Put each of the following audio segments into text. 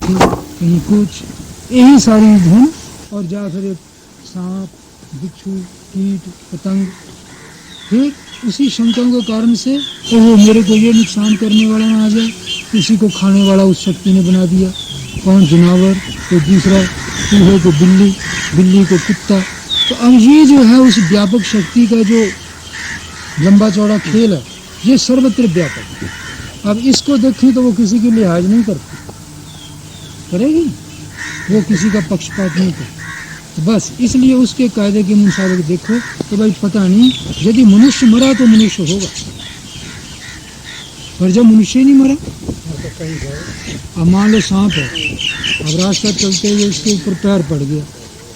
कहीं कुछ, यही सारी धुन। और जा फिर सांप, बिच्छू, कीट, पतंग, फिर उसी शंकाओं के कारण से वो मेरे को ये नुकसान करने वाला ना आ जाए, किसी को खाने वाला उस शक्ति ने बना दिया। कौन जानवर, तो दूसरा चूहे को बिल्ली, बिल्ली को कुत्ता। तो अब ये जो है उस व्यापक शक्ति का जो लंबा चौड़ा खेल है, ये सर्वत्र व्यापक है। अब इसको देखें तो वो किसी की लिहाज नहीं करती, करेगी, वो किसी का पक्षपात नहीं करती। तो बस इसलिए उसके कायदे के मुताबिक देखो तो भाई पता नहीं, यदि मनुष्य मरा तो मनुष्य होगा, पर जब मनुष्य नहीं मरा, अब मान लो सांप है, अब रास्ता चलते हुए उसके ऊपर पैर पड़ गया,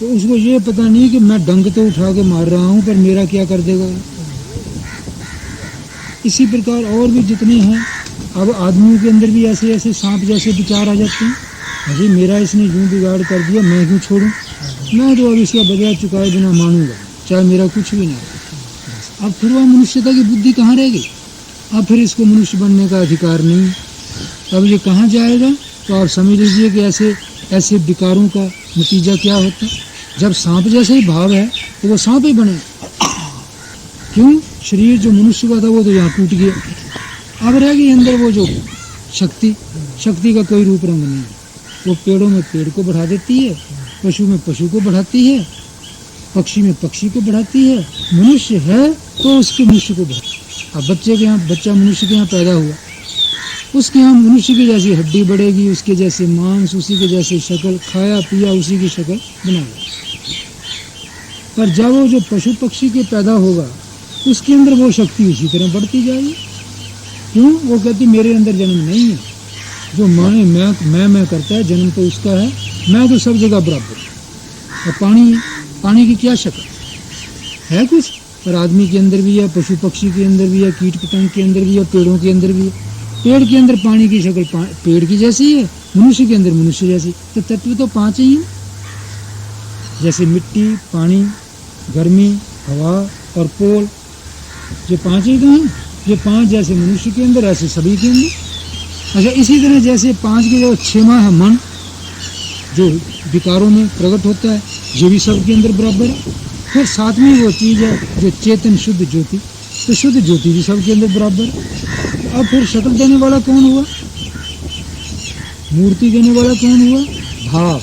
तो उसको ये पता नहीं कि मैं डंक तो उठा के मार रहा हूँ, पर मेरा क्या कर देगा। इसी प्रकार और भी जितने हैं, अब आदमियों के अंदर भी ऐसे ऐसे सांप जैसे विचार आ जाते हैं, अरे मेरा इसने यूं बिगाड़ कर दिया, मैं क्यों छोड़ूं, मैं तो अब इसका बदला चुकाए बिना मानूंगा, चाहे मेरा कुछ भी ना हो। अब फिर वह मनुष्यता की बुद्धि कहाँ रह गई, अब फिर इसको मनुष्य बनने का अधिकार नहीं। अब ये कहाँ जाएगा, तो आप समझ लीजिए कि ऐसे ऐसे विकारों का नतीजा क्या होता है। जब सांप जैसे ही भाव है तो वो सांप ही बने, क्यों, शरीर जो मनुष्य का था वो तो यहाँ टूट गया, अब रह गई अंदर वो जो शक्ति, शक्ति का कोई रूप रंग नहीं। वो पेड़ों में पेड़ को बढ़ा देती है, पशु में पशु को बढ़ाती है, पक्षी में पक्षी को बढ़ाती है, मनुष्य है तो उसके मनुष्य को बढ़ाती। अब बच्चे के यहाँ, बच्चा मनुष्य के यहाँ पैदा हुआ, उसके यहाँ मनुष्य की जैसी हड्डी बढ़ेगी, उसके जैसे मांस, उसी के जैसे शक्ल, खाया पिया उसी की शक्ल बनाएगा। पर जब वो जो पशु पक्षी के पैदा होगा, उसके अंदर वो शक्ति उसी तरह बढ़ती जाएगी। क्यों, वो कहती मेरे अंदर जन्म नहीं है, जो माने मैं करता है, जन्म तो उसका है, मैं तो सब जगह बराबर। और पानी की क्या शक्ल है कुछ, पर आदमी के अंदर भी है, पशु पक्षी के अंदर भी है, कीट पतंग के अंदर भी है, पेड़ों के अंदर भी है। पेड़ के अंदर पानी की शक्ल पेड़ की जैसी है, मनुष्य के अंदर मनुष्य जैसी। तो तत्व तो 5 ही हैं, जैसे मिट्टी, पानी, गर्मी, हवा और पोल, ये 5 ही तो हैं। ये 5 जैसे मनुष्य के अंदर, ऐसे सभी के अंदर। अच्छा, इसी तरह जैसे 5 के जो 6वां है मन, जो विकारों में प्रकट होता है, ये भी सबके अंदर बराबर है। फिर 7वीं वो चीज़ है जो चेतन शुद्ध ज्योति, तो शुद्ध ज्योति भी सबके अंदर बराबर है। अब फिर शक्ल देने वाला कौन हुआ, मूर्ति देने वाला कौन हुआ, भाव।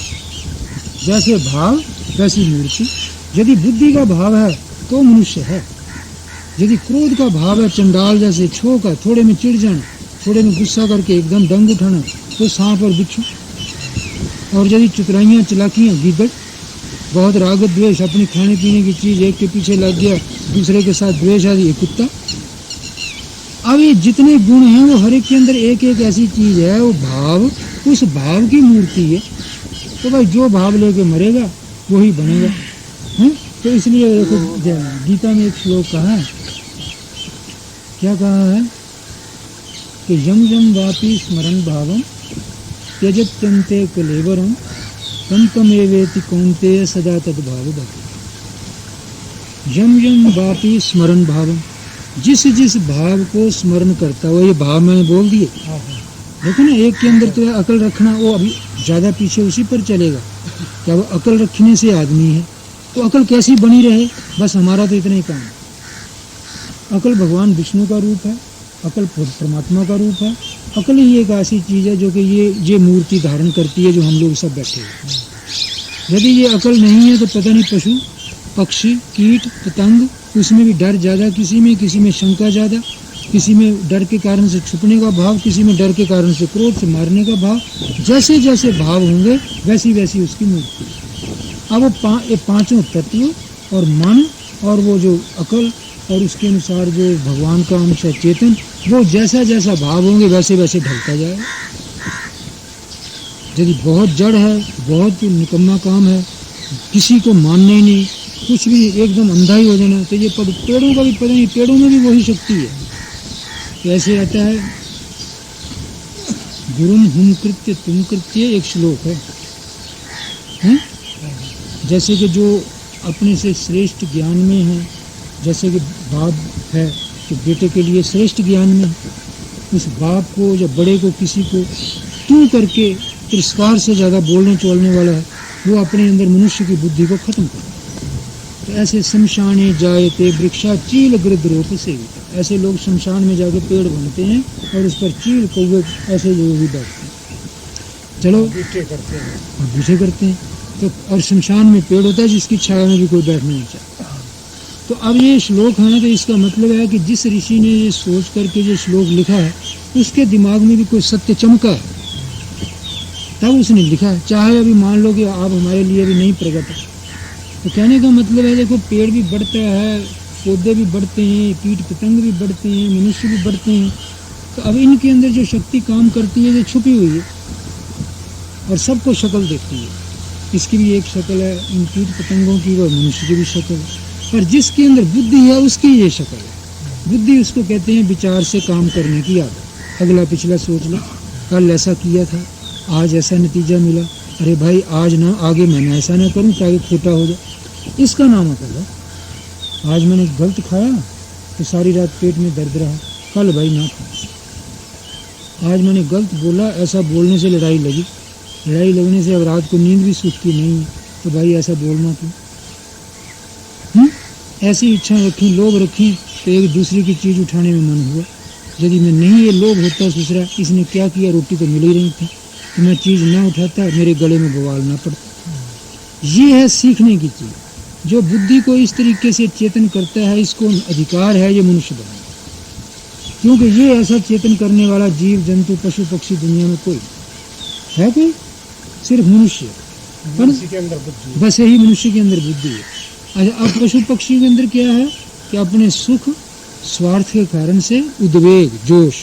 जैसे भाव वैसी मूर्ति। यदि बुद्धि का भाव है तो मनुष्य है, यदि क्रोध का भाव है, चंडाल जैसे छोका, थोड़े में चिढ़ जाना, थोड़े में गुस्सा करके एकदम डंग उठाना, तो सांप और बिच्छू। और यदि चतुराइयाँ चलाकियाँ, गिद्दड़, बहुत राग द्वेष, अपनी खाने पीने की चीज़ एक के पीछे लग गया, दूसरे के साथ द्वेष आदि, कुत्ता। अब ये जितने गुण हैं वो हर एक के अंदर एक एक ऐसी चीज़ है, वो भाव, उस भाव की मूर्ति है। तो भाई जो भाव लेके मरेगा वही बनेगा, है। तो इसलिए देखो गीता में एक श्लोक कहा है, क्या कहा है कि यम यम वापि स्मरण भावम त्यजत्यन्ते कलेवरम तम तमेवेति कौन्तेय सदा तद्भाव भाव। यम यम वापि स्मरण भावम, जिस जिस भाव को स्मरण करता हो, ये भाव मैंने बोल दिए। देखो ना, एक के अंदर तो अकल रखना, वो अभी ज़्यादा पीछे उसी पर चलेगा। क्या वो अकल रखने से आदमी है, तो अकल कैसी बनी रहे, बस हमारा तो इतना ही काम है। अकल भगवान विष्णु का रूप है, अकल परमात्मा का रूप है। अकल ही एक ऐसी चीज़ है जो कि ये मूर्ति धारण करती है, जो हम लोग सब बैठे हैं। यदि ये अकल नहीं है तो पता नहीं पशु पक्षी कीट पतंग, उसमें भी डर ज़्यादा, किसी में शंका ज़्यादा, किसी में डर के कारण से छुपने का भाव, किसी में डर के कारण से क्रोध से मारने का भाव। जैसे जैसे भाव होंगे वैसी वैसी उसकी मूर्ति। अब वो ये 5 तत्व और मन और वो जो अकल और उसके अनुसार जो भगवान का अंश है चेतन, वो जैसा जैसा भाव होंगे वैसे वैसे ढलता जाएगा। यदि बहुत जड़ है, बहुत निकम्मा काम है, किसी को मानना ही नहीं, कुछ भी एकदम अंधा ही हो जाना, तो ये पेड़ों का भी पता नहीं, पेड़ों में भी वही शक्ति है। कैसे आता है, गुरुम हुम कृत्य तुम कृत्य, एक श्लोक है? जैसे कि जो अपने से श्रेष्ठ ज्ञान में है, जैसे कि बाप है कि बेटे के लिए श्रेष्ठ ज्ञान में, उस बाप को या बड़े को किसी को तू करके तिरस्कार से ज़्यादा बोलने चोलने वाला है, वो अपने अंदर मनुष्य की बुद्धि को खत्म कर। तो ऐसे शमशाने जायते वृक्षा चील गृध्रोप से, ऐसे लोग शमशान में जाके पेड़ बनते हैं और उस पर चील कौवे ऐसे लोग भी बैठते हैं, चलो बूझे करते हैं। तो और शमशान में पेड़ होता है जिसकी छाया में भी कोई बैठना नहीं चाहता। तो अब ये श्लोक है ना, तो इसका मतलब है कि जिस ऋषि ने ये सोच करके जो श्लोक लिखा है उसके दिमाग में भी कोई सत्य चमका है, तब उसने लिखा है। चाहे अभी मान लो कि आप हमारे लिए भी नहीं प्रकट है, तो कहने का मतलब है देखो पेड़ भी बढ़ता है, पौधे भी बढ़ते हैं, कीट पतंग भी बढ़ते हैं, मनुष्य भी बढ़ते हैं। तो अब इनके अंदर जो शक्ति काम करती है जो छुपी हुई है और सबको शक्ल देती है, इसकी भी एक शक्ल है, इन कीट पतंगों की व मनुष्य की भी शक्ल है। पर जिसके अंदर बुद्धि है उसकी ये शक्ल है। बुद्धि उसको कहते हैं विचार से काम करने की आदत। अगला पिछला सोच लो, कल ऐसा किया था, आज ऐसा नतीजा मिला, अरे भाई आज ना आगे मैं ऐसा ना करूं ताकि खोटा हो जाए, इसका नाम अकल है। आज मैंने गलत खाया तो सारी रात पेट में दर्द रहा, कल भाई ना खाऊं। आज मैंने गलत बोला, ऐसा बोलने से लड़ाई लगी, लड़ाई लगने से अब रात को नींद भी सूखती नहीं है, तो भाई ऐसा बोलना क्यों। ऐसी इच्छा रखी, लोभ रखी, तो एक दूसरे की चीज़ उठाने में मन हुआ। यदि मैं नहीं ये लोभ होता दूसरा, इसने क्या किया, रोटी तो मिल ही रही थी, तो मैं चीज़ ना उठाता, मेरे गले में बवाल ना पड़ता। ये है सीखने की चीज़। जो बुद्धि को इस तरीके से चेतन करता है, इसको अधिकार है ये मनुष्य बनाए, क्योंकि ये ऐसा चेतन करने वाला जीव जंतु पशु पक्षी दुनिया में कोई है, कोई सिर्फ मनुष्य के अंदर बुद्धि, बस यही मनुष्य के अंदर बुद्धि है। अच्छा, अब पशु पक्षी के अंदर क्या है कि अपने सुख स्वार्थ के कारण से उद्वेग, जोश,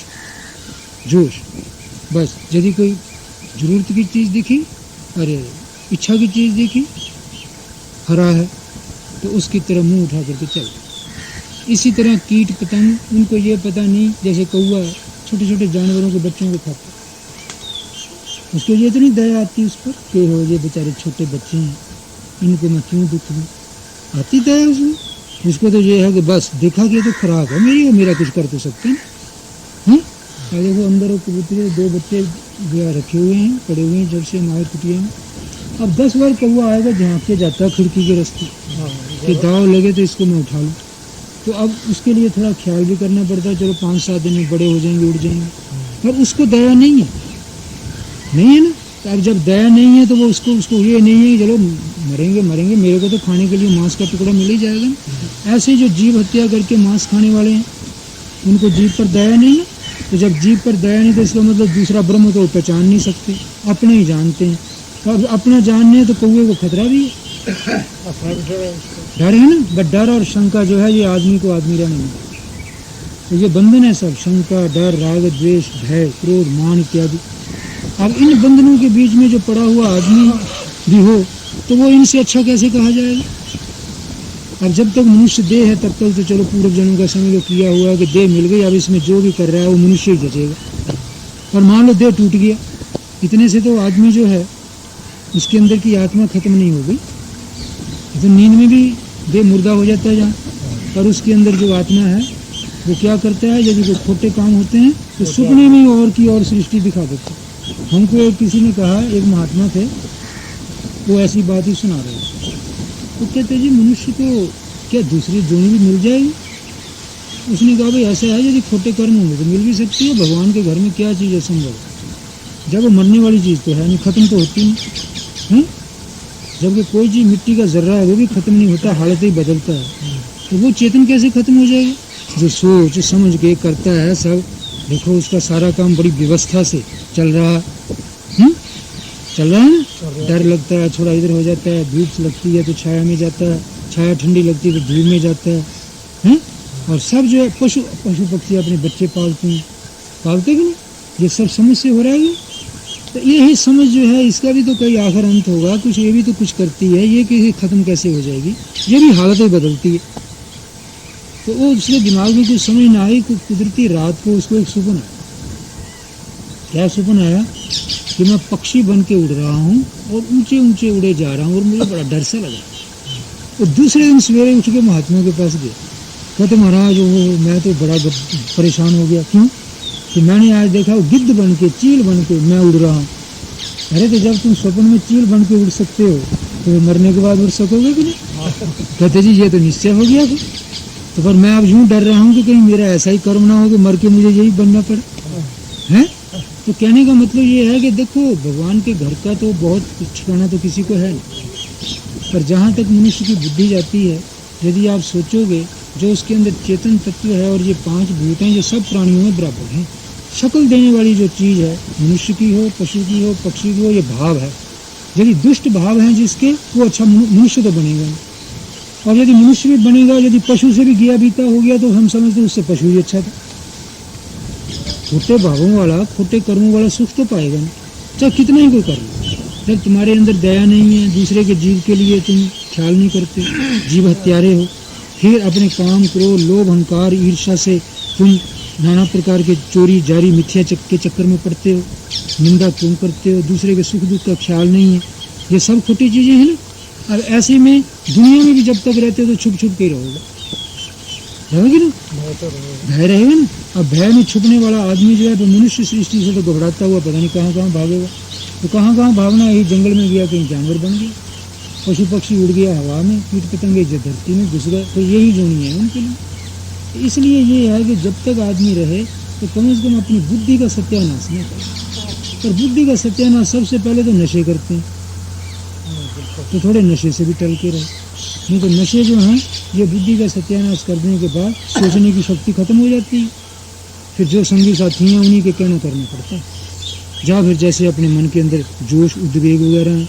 बस यदि कोई जरूरत की चीज़ दिखी, अरे इच्छा की चीज़ दिखी, हरा है तो उसकी तरह मुंह उठा करके चल। इसी तरह कीट पतंग, उनको ये पता नहीं, जैसे कौवा छोटे छोटे जानवरों के बच्चों को खाता, उसको ये इतनी दया आती उस पर कि हो ये बेचारे छोटे बच्चे हैं, इनको मैं क्यों दुख दूँ, आती दया उसमें। उसको तो ये है कि बस देखा कि ये तो खराब है मेरी, वो मेरा कुछ कर तो सकते हैं। देखो अंदर कबूतरे 2 बच्चे रखे हुए हैं, पड़े हुए हैं जब से हमारे कुटिया में। अब 10 बार कौवा आएगा झाँक के जाता है खिड़की के रास्ते कि दाव लगे तो इसको मैं उठा लूँ। तो अब उसके लिए थोड़ा ख्याल भी करना पड़ता है, चलो 5-7 दिन में बड़े हो जाएंगे, उड़ जाएंगे। पर उसको दया नहीं है ना। तो अब जब दया नहीं है तो वो उसको ये नहीं है चलो मरेंगे, मेरे को तो खाने के लिए मांस का टुकड़ा मिल ही जाएगा। ऐसे जो जीव हत्या करके मांस खाने वाले हैं, उनको जीव पर दया नहीं है। तो जब जीव पर दया नहीं तो इसका मतलब दूसरा ब्रह्म तो पहचान नहीं सकते, अपने ही जानते हैं। तो अब अपना जानने हैं तो कौवे को खतरा भी है, डर है ना। बट डर और शंका जो है ये आदमी को आदमी रहने नहीं देता। तो ये बंधन है सब, शंका, डर, राग, द्वेष, भय, क्रोध, मान इत्यादि। अब इन बंधनों के बीच में जो पड़ा हुआ आदमी भी हो तो वो इनसे अच्छा कैसे कहा जाएगा। अब जब तक मनुष्य देह है तब तक तो चलो पूर्व जन्म का समझ लो किया हुआ है कि देह मिल गई, अब इसमें जो भी कर रहा है वो मनुष्य ही जचेगा। और मान लो देह टूट गया, इतने से तो आदमी जो है उसके अंदर की आत्मा खत्म नहीं हो गई। तो नींद में भी देह मुर्दा हो जाता है जहाँ, पर उसके अंदर जो आत्मा है वो क्या करता है, यदि कोई खोटे काम होते हैं तो सुपने में और की और सृष्टि दिखा देता है। हमको एक किसी ने कहा, एक महात्मा थे, वो ऐसी बात ही सुना रहे थे। तो कहते जी मनुष्य को क्या दूसरी जोनी भी मिल जाएगी। उसने कहा भाई ऐसा है, यदि खोटे कर्म होंगे तो मिल भी सकती है, भगवान के घर में क्या चीज़ असंभव है। जब वो मरने वाली चीज़ तो है नहीं, खत्म तो होती नहीं, जबकि कोई चीज़ मिट्टी का जर्रा है वो भी खत्म नहीं होता, हालत ही बदलता है। तो वो चेतन कैसे खत्म हो जाएगा। जो सोच समझ के करता है सब, देखो उसका सारा काम बड़ी व्यवस्था से चल रहा है ना। डर लगता है थोड़ा इधर हो जाता है, धूप लगती है तो छाया में जाता है, छाया ठंडी लगती है तो धूप में जाता है। और सब जो है पशु पक्षी अपने बच्चे पालते कि नहीं, ये सब समझ से हो रहा है। तो यही समझ जो है इसका भी तो कोई आखिर अंत होगा, कुछ ये भी तो कुछ करती है, ये कि खत्म कैसे हो जाएगी, ये भी हालतें बदलती है। तो वो उसके दिमाग में कुछ समझ ना आई, कुछ कुदरती रात को उसको एक सपना आया। क्या सपना आया कि मैं पक्षी बन के उड़ रहा हूँ और ऊंचे ऊंचे उड़े जा रहा हूँ और मुझे बड़ा डर सा लगा। तो दूसरे दिन सवेरे उठ के महात्मा के पास गया, कहते महाराज वो मैं तो बड़ा परेशान हो गया। क्यों कि मैंने आज देखा वो गिद्ध बन के, चील बन के मैं उड़ रहा हूँ अरे तो जब तुम स्वप्न में चील बन के उड़ सकते हो तो मरने के बाद उड़ सकोगे कि नहीं? कहते जी ये तो निश्चय हो गया फिर। तो पर मैं अब यूं डर रहा हूँ कि कहीं मेरा ऐसा ही कर्म ना हो कि मर के मुझे यही बनना पड़े हैं। तो कहने का मतलब ये है कि देखो भगवान के घर का तो बहुत ठिकाना तो किसी को है नहीं, पर जहाँ तक मनुष्य की बुद्धि जाती है, यदि आप सोचोगे जो उसके अंदर चेतन तत्व है और ये 5 भूत हैं जो सब प्राणियों में बराबर हैं। शक्ल देने वाली जो चीज़ है, मनुष्य की हो, पशु की हो, पक्षी की हो, ये भाव है। यदि दुष्ट भाव हैं जिसके, वो अच्छा मनुष्य तो बनेगा नहीं। और यदि मनुष्य भी बनेगा, यदि पशु से भी गया बीता हो गया तो हम समझते उससे पशु ही अच्छा था। खोटे भावों वाला, खोटे कर्मों वाला सुख तो पाएगा नहीं, चाहे कितना ही कोई कर लो। जब तुम्हारे अंदर दया नहीं है, दूसरे के जीव के लिए तुम ख्याल नहीं करते, जीव हत्यारे हो, फिर अपने काम, क्रोध, लोभ, अहंकार, ईर्ष्या से तुम नाना प्रकार के चोरी जारी मिथ्या के चक्कर में पड़ते हो, निंदा क्यों करते हो, दूसरे के सुख दुख का ख्याल नहीं है, ये सब खोटी चीज़ें हैं ना। अब ऐसे में दुनिया में भी जब तक रहते हो तो छुप छुप के रहोगे, रहेगी ना, भय रहेगा ना। अब भय में छुपने वाला आदमी जो है तो मनुष्य सृष्टि से तो घबराता हुआ पता नहीं कहाँ कहाँ भागेगा। तो कहाँ कहाँ भागना, यही जंगल में गया कहीं जानवर बन गया, पशु पक्षी उड़ गया हवा में, कीट पतंगे धरती में घुस गए, तो यही जोनी है उनके लिए। इसलिए ये है कि जब तक आदमी रहे तो कम से कम अपनी बुद्धि का सत्यानाश न करे। पर बुद्धि का सत्यानाश सबसे पहले तो नशे करते हैं, तो थोड़े नशे से भी टल के रहे। नहीं तो नशे जो हैं ये बुद्धि का सत्यानाश करने के बाद सोचने की शक्ति खत्म हो जाती है। फिर जो संगी साथी हैं उन्हीं के कहना करना पड़ता है, या फिर जैसे अपने मन के अंदर जोश उद्वेग वगैरह हैं।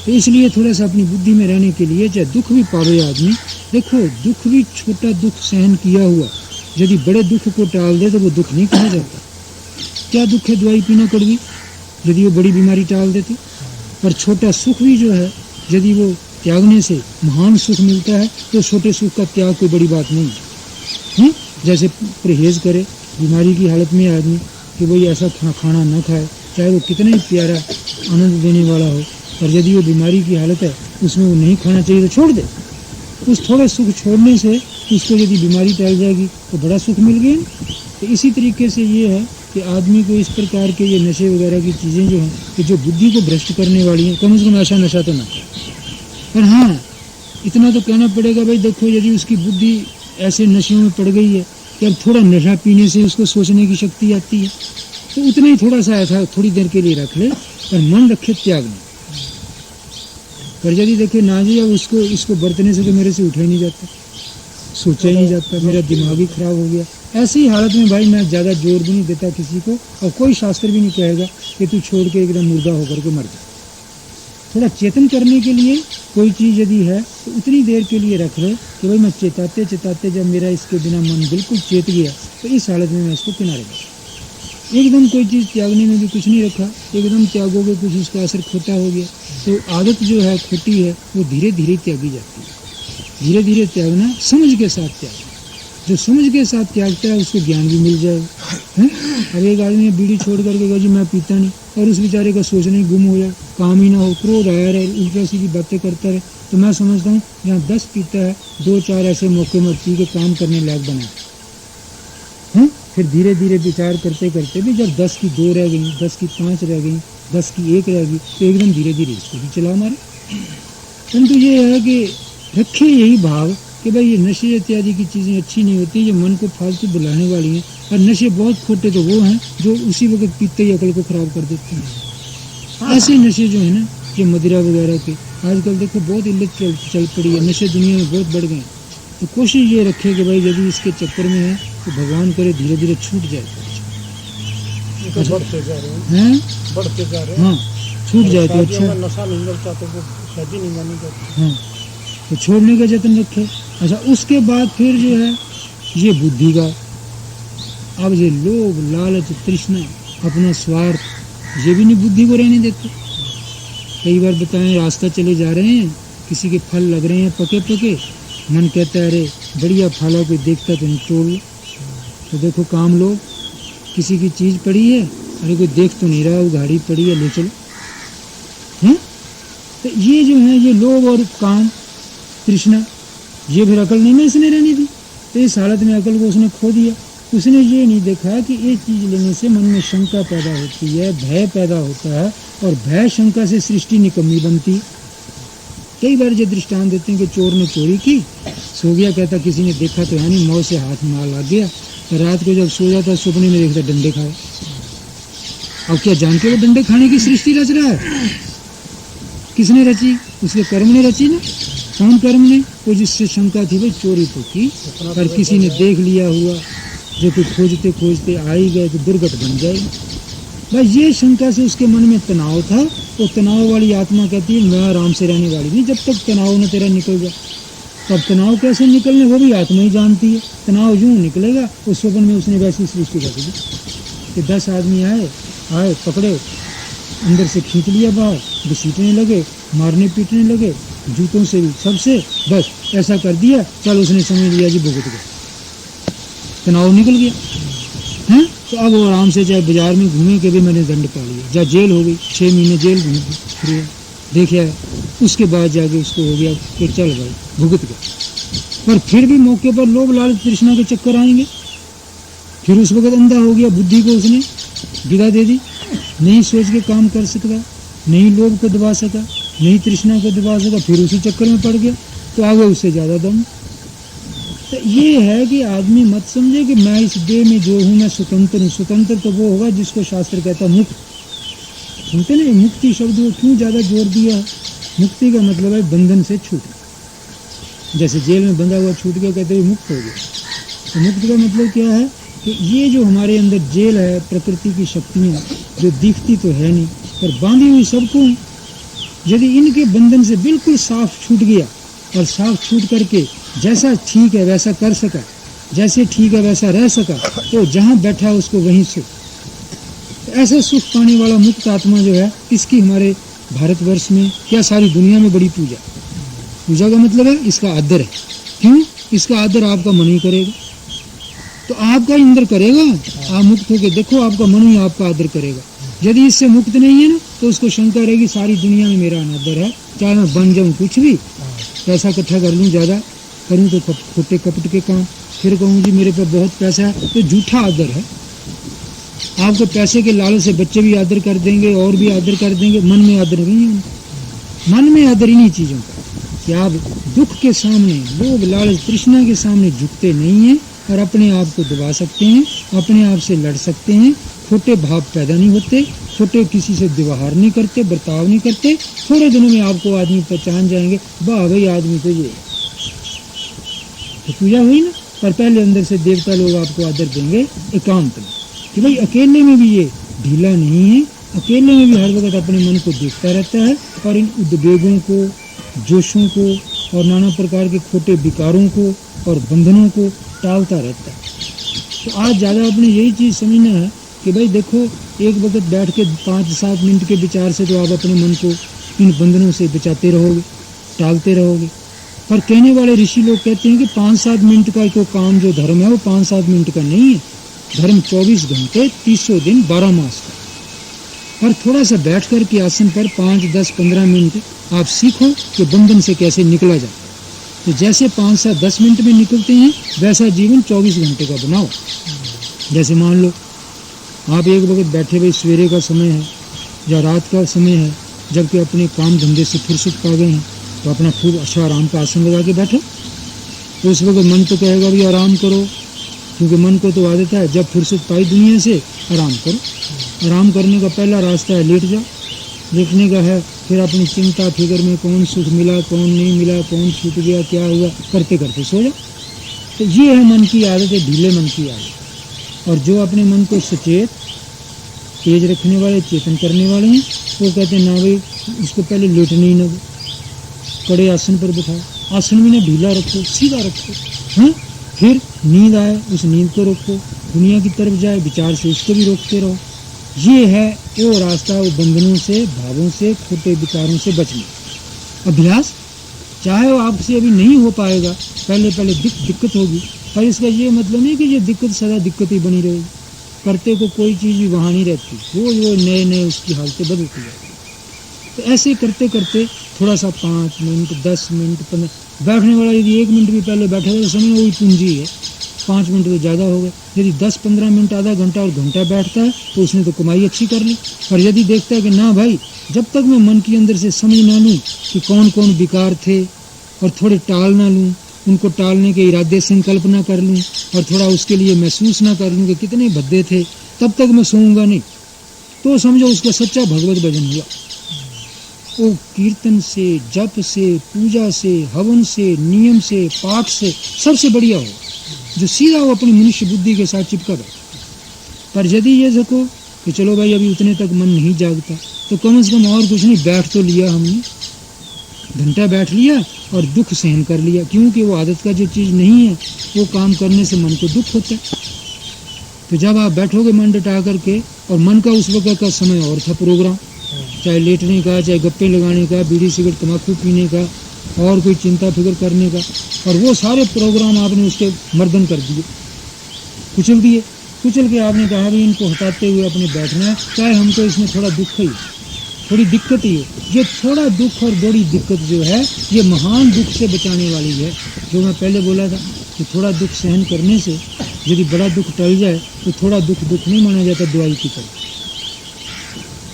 तो इसलिए थोड़ा सा अपनी बुद्धि में रहने के लिए, चाहे दुख भी पावे आदमी, देखो दुख भी छोटा दुख सहन किया हुआ यदि बड़े दुख को टाल दे तो वो दुख नहीं कहा जाता। क्या दुख है दवाई पीना कड़वी, यदि वो बड़ी बीमारी टाल देते। पर छोटा सुख भी जो है यदि वो त्यागने से महान सुख मिलता है तो छोटे सुख का त्याग कोई बड़ी बात नहीं है। जैसे परहेज करे बीमारी की हालत में आदमी कि भाई ऐसा खाना न खाए, चाहे वो कितना ही प्यारा आनंद देने वाला हो, और यदि वो बीमारी की हालत है उसमें वो नहीं खाना चाहिए तो छोड़ दे। उस थोड़े सुख छोड़ने से उसको यदि बीमारी टल जाएगी तो बड़ा सुख मिल गया। तो इसी तरीके से ये है कि आदमी को इस प्रकार के ये नशे वगैरह की चीज़ें जो हैं कि जो बुद्धि को भ्रष्ट करने वाली हैं, कम से कम ऐसा नशा तो ना करे। पर हाँ इतना तो कहना पड़ेगा भाई देखो, यदि उसकी बुद्धि ऐसे नशों में पड़ गई है कि अब थोड़ा नशा पीने से उसको सोचने की शक्ति आती है, तो उतना ही थोड़ा सा ऐसा थोड़ी देर के लिए रख ले, पर मन रखे त्याग में। पर यदि देखे ना जी अब उसको इसको बरतने से तो मेरे से उठा ही नहीं जाता, सोचा ही नहीं जाता, मेरा दिमाग ही खराब हो गया, ऐसी हालत में भाई मैं ज़्यादा जोर भी नहीं देता किसी को, और कोई शास्त्र भी नहीं कहेगा कि तू छोड़ के एकदम मुर्दा होकर के मर जा। थोड़ा चेतन करने के लिए कोई चीज़ यदि है तो उतनी देर के लिए रख ले कि भाई मैं चेताते चेताते जब मेरा इसके बिना मन बिल्कुल चेत गया तो इस हालत में मैं इसको किनारे रखा। एकदम कोई चीज़ त्यागने में भी कुछ नहीं रखा, एकदम त्यागोगे कुछ उसका असर खोटा हो गया, तो आदत जो है खोटी है वो धीरे धीरे त्यागी जाती है। धीरे धीरे त्यागना, समझ के साथ त्यागना, जो समझ के साथ त्यागता है उसको ज्ञान भी मिल जाएगा। अब एक आदमी ने बीड़ी छोड़ करके कहा जी मैं पीता नहीं, और उस बेचारे का सोचने गुम हो जाए, काम ही ना हो, क्रोध आया रहे, उल्टा सीधी बातें करता रहे, तो मैं समझता हूँ जहाँ 10 पीता है 2-4 ऐसे मौके में पी के काम करने लायक बना। फिर धीरे धीरे विचार करते करते भी जब 10 की 2 रह गई, 10 की 5 रह गई, 10 की 1 रह गई, तो एकदम धीरे धीरे इसको भी चला मारे। परंतु ये है कि रखे यही भाव कि भाई ये नशे इत्यादि की चीज़ें अच्छी नहीं होती, ये मन को फालतू बुलाने वाली हैं, और नशे बहुत खोटे तो वो हैं जो उसी वक्त पीते ही अकल को ख़राब कर देते हैं। ऐसे नशे जो है ना, ये मदिरा वगैरह के आजकल देखो बहुत इल्लत चल पड़ी है, नशे दुनिया में बहुत बढ़ गए हैं। तो कोशिश ये रखे कि भाई यदि इसके चक्कर में है तो भगवान करे धीरे धीरे छूट जाए, बढ़ते जा रहे हैं, बढ़ते जा रहे हैं। हाँ छूट जाए तो अच्छा, नशा नहीं मिलता तो वो शादी नहीं मानी जाती। हाँ तो छोड़ने का यत्न रखे। अच्छा उसके बाद फिर जो है ये बुद्धि का, अब ये लोभ लालच तृष्णा अपना स्वार्थ, ये भी नहीं बुद्धि को रहने देते। कई बार बताएं रास्ता चले जा रहे हैं, किसी के फल लग रहे हैं पके पके, मन कहता है अरे बढ़िया फल है, कोई देखता तो नहीं तोड़ लो। तो देखो काम लोग, किसी की चीज़ पड़ी है, अरे कोई देख तो नहीं रहा, वो गाड़ी पड़ी है ले चलो, हैं। तो ये जो है ये लोभ और काम तृष्णा, ये फिर अकल नहीं ना इसने रहने दी। तो इस हालत में अकल को उसने खो दिया। उसने ये नहीं देखा कि एक चीज़ लेने से मन में शंका पैदा होती है, भय पैदा होता है, और भय शंका से सृष्टि निकम्मी बनती है। कई बार जो दृष्टांत देते हैं कि चोर ने चोरी की, सो गया, कहता किसी ने देखा तो है नहीं, मौत से हाथ मार लग गया, तो रात को जब सो जाता सपने में देखता डंडे खाए। अब क्या जान के वो डंडे खाने की सृष्टि रच रहा है? किसने रची? उसके कर्म ने रची ना। कौन कर्म ने? वो जिससे शंका थी भाई चोरी तो की, पर किसी ने देख लिया हुआ, जो कि खोजते खोजते आ ही गए तो दुर्घट बन जाएगी। भाई ये शंका से उसके मन में तनाव था, तो तनाव वाली आत्मा कहती है मैं आराम से रहने वाली नहीं जब तक तनाव न तेरा निकल जाए। तब तनाव कैसे निकलने वो भी आत्मा ही जानती है। तनाव यूँ निकलेगा, उस स्वप्न में उसने वैसी सृष्टि कर दी कि 10 आदमी आए पकड़े, अंदर से खींच लिया बाहर, घसीटने लगे, मारने पीटने लगे, जूतों से भी, सबसे, बस ऐसा कर दिया। चल उसने समझ लिया जी भुगत गया, तनाव निकल गया है। तो अब वो आराम से चाहे बाजार में घूमे के भी मैंने दंड पा लिया, जा जेल हो गई, 6 महीने जेल घूम फिर देखा, उसके बाद जाके उसको हो गया कि चल भाई भुगत गया। पर फिर भी मौके पर लोभ लालच तृष्णा के चक्कर आएंगे। फिर उस वक्त अंधा हो गया, बुद्धि को उसने विदा दे दी, नहीं सोच के काम कर सकता, नहीं लोभ को दबा सका, नहीं तृष्णा को दबा सका, फिर उसी चक्कर में पड़ गया, तो आगे उससे ज़्यादा दम। तो ये है कि आदमी मत समझे कि मैं इस देह में जो हूँ मैं स्वतंत्र हूँ। स्वतंत्र तो वो होगा जिसको शास्त्र कहता है मुक्त। सुनते ना, मुक्ति शब्द को क्यों ज़्यादा जोर दिया है? मुक्ति का मतलब है बंधन से छूटना। जैसे जेल में बंधा हुआ छूट गया, कहते हुए मुक्त हो गया। तो मुक्त का मतलब क्या है कि ये जो हमारे अंदर जेल है, प्रकृति की शक्तियाँ जो दिखती तो है नहीं पर बांधी हुई सबको, यदि इनके बंधन से बिल्कुल साफ छूट गया और साफ छूट करके जैसा ठीक है वैसा कर सका, जैसे ठीक है वैसा रह सका, तो जहाँ बैठा उसको वहीं सुख। ऐसा सुख पाने वाला मुक्त आत्मा जो है, इसकी हमारे भारतवर्ष में क्या सारी दुनिया में बड़ी पूजा। पूजा का मतलब है इसका आदर है। क्यों? इसका आदर आपका मन ही करेगा, तो आपका इंद्र करेगा। आप मुक्त होकर देखो, आपका मन ही आपका आदर करेगा। यदि इससे मुक्त नहीं है ना, तो उसको शंका रहेगी सारी दुनिया में मेरा अनादर है, चाहे मैं बन जाऊं कुछ भी, पैसा इकट्ठा कर लूँ, ज़्यादा करूँ तो खोटे कपट के काम, फिर कहूँ जी मेरे पे बहुत पैसा है, तो झूठा आदर है। आपको पैसे के लालच से बच्चे भी आदर कर देंगे और भी आदर कर देंगे, मन में आदर नहीं है। मन में आदर इन्हीं चीज़ों का कि आप दुख के सामने, लोभ लालच तृष्णा के सामने झुकते नहीं हैं और अपने आप को दबा सकते हैं, अपने आप से लड़ सकते हैं, छोटे भाव पैदा नहीं होते, छोटे किसी से व्यवहार नहीं करते, बर्ताव नहीं करते। थोड़े दिनों में आपको आदमी पहचान जाएंगे, वाह भाई आदमी तो ये, तो पूजा हुई ना। पर पहले अंदर से देवता लोग आपको आदर देंगे एकांत में कि भाई अकेले में भी ये ढीला नहीं है, अकेले में भी हर वक्त अपने मन को देखता रहता है और इन उद्वेगों को, जोशों को और नाना प्रकार के खोटे विकारों को और बंधनों को टालता रहता है। तो आज ज़्यादा अपने यही चीज़ समझना है कि भाई देखो, एक वक्त बैठ के 5-7 मिनट के विचार से तो आप अपने मन को इन बंधनों से बचाते रहोगे, टालते रहोगे। पर कहने वाले ऋषि लोग कहते हैं कि 5-7 मिनट का तो काम जो धर्म है वो 5-7 मिनट का नहीं है। धर्म 24 घंटे 300 दिन 12 मास का। पर थोड़ा सा बैठ कर के आसन पर 5, 10, 15 मिनट आप सीखो कि बंधन से कैसे निकला जाए। तो जैसे 5 से 10 मिनट में निकलते हैं वैसा जीवन 24 घंटे का बनाओ। जैसे मान लो आप एक वक्त बैठे हुए, सवेरे का समय है या रात का समय है, जबकि अपने काम धंधे से फुर्सत पा गए हैं, तो अपना खूब अच्छा आराम का आसन लगा के बैठो। तो उस वक्त मन तो कहेगा भी आराम करो, क्योंकि मन को तो आदत है जब फुर्सत पाई दुनिया से आराम करो। आराम करने का पहला रास्ता है लेट जाओ। लेटने का है फिर अपनी चिंता फिक्र में कौन सुख मिला, कौन नहीं मिला, कौन छूट गया, क्या हुआ, करते करते सो जाओ। तो ये है मन की आदत, है ढीले मन की आदत। और जो अपने मन को सचेत तेज रखने वाले, चेतन करने वाले हैं, वो कहते हैं ना भाई इसको पहले लेटने ही ना दो, कड़े आसन पर बिठाओ, आसन भी ना ढीला रखो, सीधा रखो। हाँ, फिर नींद आए उस नींद को रोको, दुनिया की तरफ जाए विचार से उसको भी रोकते रहो। ये है वो रास्ता, वो बंधनों से, भावों से, खोटे विचारों से बचने। अभ्यास चाहे वो आपसे अभी नहीं हो पाएगा, पहले पहले दिक्कत होगी, पर इसका ये मतलब नहीं कि ये दिक्कत सदा दिक्कत ही बनी रहेगी। करते को कोई चीज़ भी वहाँ नहीं रहती, वो नए नए उसकी हालतें बदलती जाती। तो ऐसे करते करते थोड़ा सा 5 मिनट, 10 मिनट, 15, बैठने वाला यदि 1 मिनट भी पहले बैठेगा तो समझो वही पूंजी है। 5 मिनट तो ज़्यादा हो गए। यदि 10-15 मिनट, आधा घंटा और घंटा बैठता है तो उसने तो कमाई अच्छी कर ली। और यदि देखता है कि ना भाई, जब तक मैं मन के अंदर से समझ ना लूँ कि कौन कौन विकार थे और थोड़े टाल ना लूँ, उनको टालने के इरादे संकल्प ना कर लूँ और थोड़ा उसके लिए महसूस ना कर लूँ कि कितने भद्दे थे, तब तक मैं सोऊंगा नहीं। तो समझो उसका सच्चा भगवत भजन हुआ। वो कीर्तन से, जप से, पूजा से, हवन से, नियम से, पाठ से सबसे बढ़िया हो, जो सीधा वो अपनी मनुष्य बुद्धि के साथ चिपका बैठे। पर यदि ये देखो कि चलो भाई अभी उतने तक मन नहीं जागता, तो कम से कम और कुछ नहीं, बैठ तो लिया हमने, घंटा बैठ लिया और दुख सहन कर लिया। क्योंकि वो आदत का जो चीज़ नहीं है, वो काम करने से मन को दुख होता है। तो जब आप बैठोगे मन डटा करके, और मन का उस वक्त का समय और था प्रोग्राम, चाहे लेटने का, चाहे गप्पे लगाने का, बीड़ी सिगरेट तम्बाकू पीने का, और कोई चिंता फिक्र करने का, और वो सारे प्रोग्राम आपने उसके मर्दन कर दिए, कुचल दिए। कुचल के आपने कहा भी इनको हटाते हुए अपने बैठना है, चाहे हमको इसमें थोड़ा दुख ही, थोड़ी दिक्कत ही है। ये थोड़ा दुख और बड़ी दिक्कत जो है, ये महान दुख से बचाने वाली है। जो मैं पहले बोला था कि थोड़ा दुख सहन करने से यदि बड़ा दुख टल जाए, तो थोड़ा दुख नहीं माना जाता दवाई की तरह।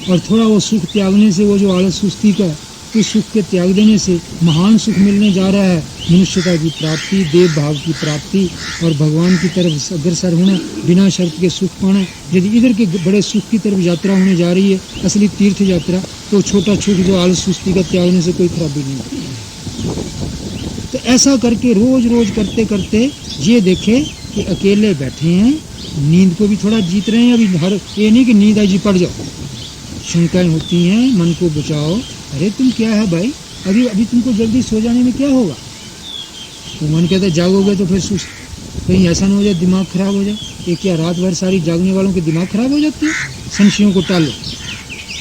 और थोड़ा वो सुख त्यागने से, वो जो आलस सुस्ती का, उस सुख के त्याग देने से महान सुख मिलने जा रहा है। मनुष्यता की प्राप्ति, देव भाव की प्राप्ति और भगवान की तरफ अग्रसर होना, बिना शर्त के सुख पाना। यदि इधर के बड़े सुख की तरफ यात्रा होने जा रही है, असली तीर्थ यात्रा, तो छोटा सुख जो आलस सुस्ती का त्यागने से कोई खराबी नहीं है। तो ऐसा करके रोज रोज करते करते ये देखे कि अकेले बैठे हैं, नींद को भी थोड़ा जीत रहे हैं। अभी हर ये नहीं कि नींद आई जी पड़ जाओ, शंकाएं होती हैं, मन को बचाओ। अरे तुम क्या है भाई, अभी तुमको जल्दी सो जाने में क्या होगा? तो मन कहता है जागोगे तो फिर सुस्त, कहीं ऐसा ना हो जाए दिमाग खराब हो जाए। ये क्या रात भर सारी जागने वालों के दिमाग खराब हो जाते हैं? संशयों को टालो,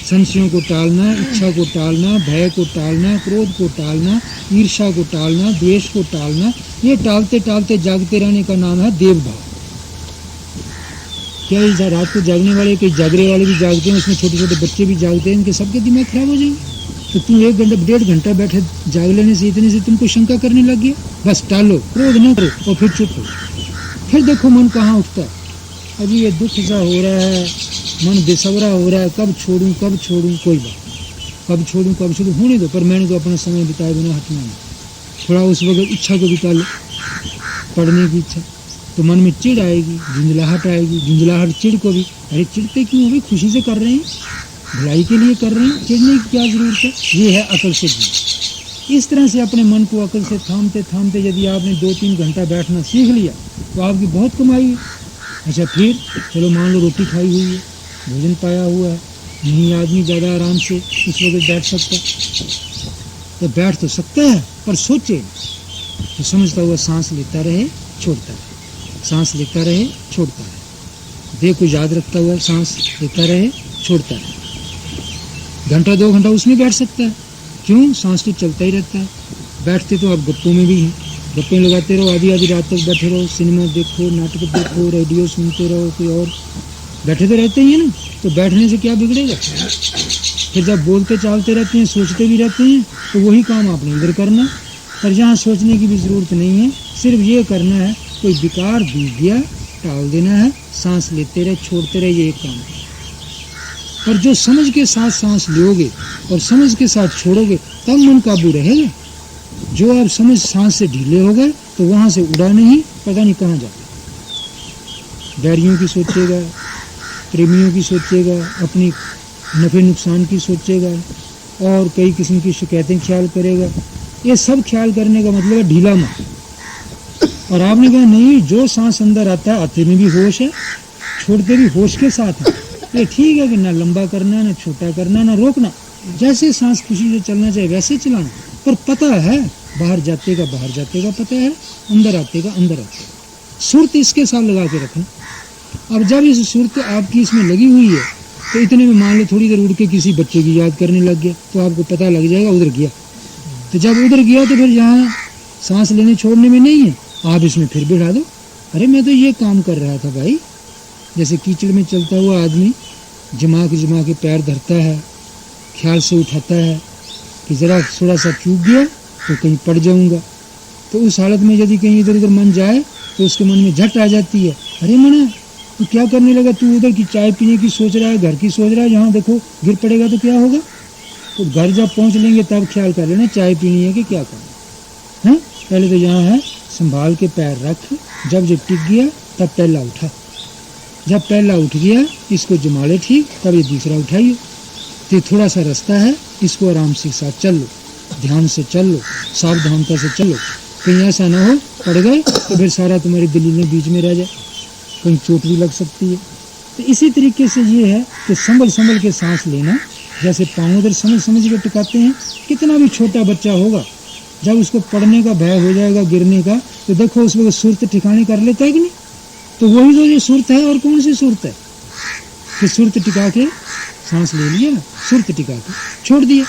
संशयों को टालना, इच्छा को टालना, भय को टालना, क्रोध को टालना, ईर्ष्या को टालना, द्वेष को टालना। ये टालते टालते जागते रहने का नाम है देव भाव। क्या इस रात को जागने वाले, कई जागरे वाले भी जागते हैं, उसमें छोटे छोटे बच्चे भी जागते हैं, इनके सबके दिमाग खराब हो जाएंगे। तो तुम 1 घंटा 1.5 घंटा बैठे जाग लेने से, इतने से तुमको शंका करने लग गया। बस टालो, क्रोध न करो और फिर चुप हो। फिर देखो मन कहाँ उठता है। अभी ये दुख सा हो रहा है, मन बेसवरा हो रहा है, कब छोड़ूं कोई बात, कब छोड़ूं होने दो। पर मैंने तो अपना समय बिताए बिना हटना नहीं। थोड़ा उस वक्त इच्छा को बिता लो, पढ़ने की इच्छा, तो मन में चिढ़ आएगी, झुंझलाहट आएगी। झुंझलाहट चिढ़ को भी, अरे चिढ़ते क्यों? अभी खुशी से कर रहे हैं, भलाई के लिए कर रहे हैं, चिढ़ने की क्या जरूरत है? ये है अकल से जीना। इस तरह से अपने मन को अकल से थामते थामते यदि आपने 2-3 घंटा बैठना सीख लिया, तो आपकी बहुत कमाई है। अच्छा फिर चलो मान लो रोटी खाई हुई है, भोजन पाया हुआ है, नहीं आदमी ज़्यादा आराम से उस वक्त बैठ सकता, तो बैठ तो सकता है, पर सोचे तो समझता हुआ सांस लेता रहे, छोड़ता रहे, सांस लेता रहे, छोड़ता रहे, देह को याद रखता हुआ सांस लेता रहे, छोड़ता रहे। घंटा 2 घंटा उसमें बैठ सकता है। क्यों? सांस तो चलता ही रहता है। बैठते तो आप गप्पों में भी हैं, गप्पे लगाते रहो, आधी रात तक बैठे रहो, सिनेमा देखो, नाटक देखो, रेडियो सुनते रहो, कोई और बैठे तो रहते ही हैं ना। तो बैठने से क्या बिगड़ेगा? फिर जब बोलते चालते रहते हैं, सोचते भी रहते हैं, तो वही काम आपने इधर करना। पर जहाँ सोचने की भी ज़रूरत नहीं है, सिर्फ ये करना है, कोई विकार दिख गया टाल देना है, सांस लेते रहे, छोड़ते रहे, ये एक काम है। पर जो समझ के साथ सांस लोगे और समझ के साथ छोड़ोगे, तब मन काबू रहेगा। जो आप समझ सांस से ढीले हो गए, तो वहाँ से उड़ा नहीं, पता नहीं कहाँ जाते। बैरियों की सोचेगा, प्रेमियों की सोचेगा, अपनी नफ़े नुकसान की सोचेगा, और कई किस्म की शिकायतें ख्याल करेगा। ये सब ख्याल करने का मतलब है ढीला मन। और आपने कहा नहीं, जो सांस अंदर आता है, आते में भी होश है, छोड़ते भी होश के साथ है। ये ठीक है कि ना लंबा करना, ना छोटा करना, ना रोकना, जैसे सांस खुशी से चलना चाहिए वैसे चलाना। पर पता है बाहर जाते का पता है, अंदर आते का अंदर आते का। सुरत इसके साथ लगा के रखना। अब जब इस सुरत आपकी इसमें लगी हुई है, तो इतने में मान लो थोड़ी देर उड़ के किसी बच्चे की याद करने लग गया, तो आपको पता लग जाएगा उधर गया। तो जब उधर गया, तो फिर यहाँ सांस लेने छोड़ने में नहीं है, आप इसमें फिर बिठा दो। अरे मैं तो ये काम कर रहा था भाई। जैसे कीचड़ में चलता हुआ आदमी जमा के पैर धरता है, ख्याल से उठाता है कि ज़रा थोड़ा सा चूक गया तो कहीं पड़ जाऊंगा। तो उस हालत में यदि कहीं इधर उधर मन जाए, तो तो उसके मन में झट आ जाती है, अरे मना तू क्या करने लगा, तू उधर की चाय पीने की सोच रहा है, घर की सोच रहा है, जहाँ देखो गिर पड़ेगा तो क्या होगा। तो घर जब पहुँच लेंगे तब ख्याल कर लेना चाय पीनी है कि क्या करना है। पहले तो यहाँ है संभाल के पैर रख, जब टिक गया तब पहला उठा, जब पहला उठ गया इसको जमाले ठीक, तब ये दूसरा उठाइए। तो थोड़ा सा रास्ता है, इसको आराम से साथ चल लो, ध्यान से चल लो, सावधानता से चलो, कहीं ऐसा ना हो पड़ गए तो फिर सारा तुम्हारी दलीलें बीच में रह जाए, कहीं चोट भी लग सकती है। तो इसी तरीके से ये है कि संभल संभल के सांस लेना, जैसे पाँव उधर समझ समझ के टिकाते हैं। कितना भी छोटा बच्चा होगा, जब उसको पड़ने का भय हो जाएगा, गिरने का, तो देखो उस वक्त सुरत ठिकाने कर लेता है कि नहीं। तो वही तो ये सुरत है, और कौन सी सुरत है कि सुरत टिका के सांस ले लिया, सुरत टिका के छोड़ दिया।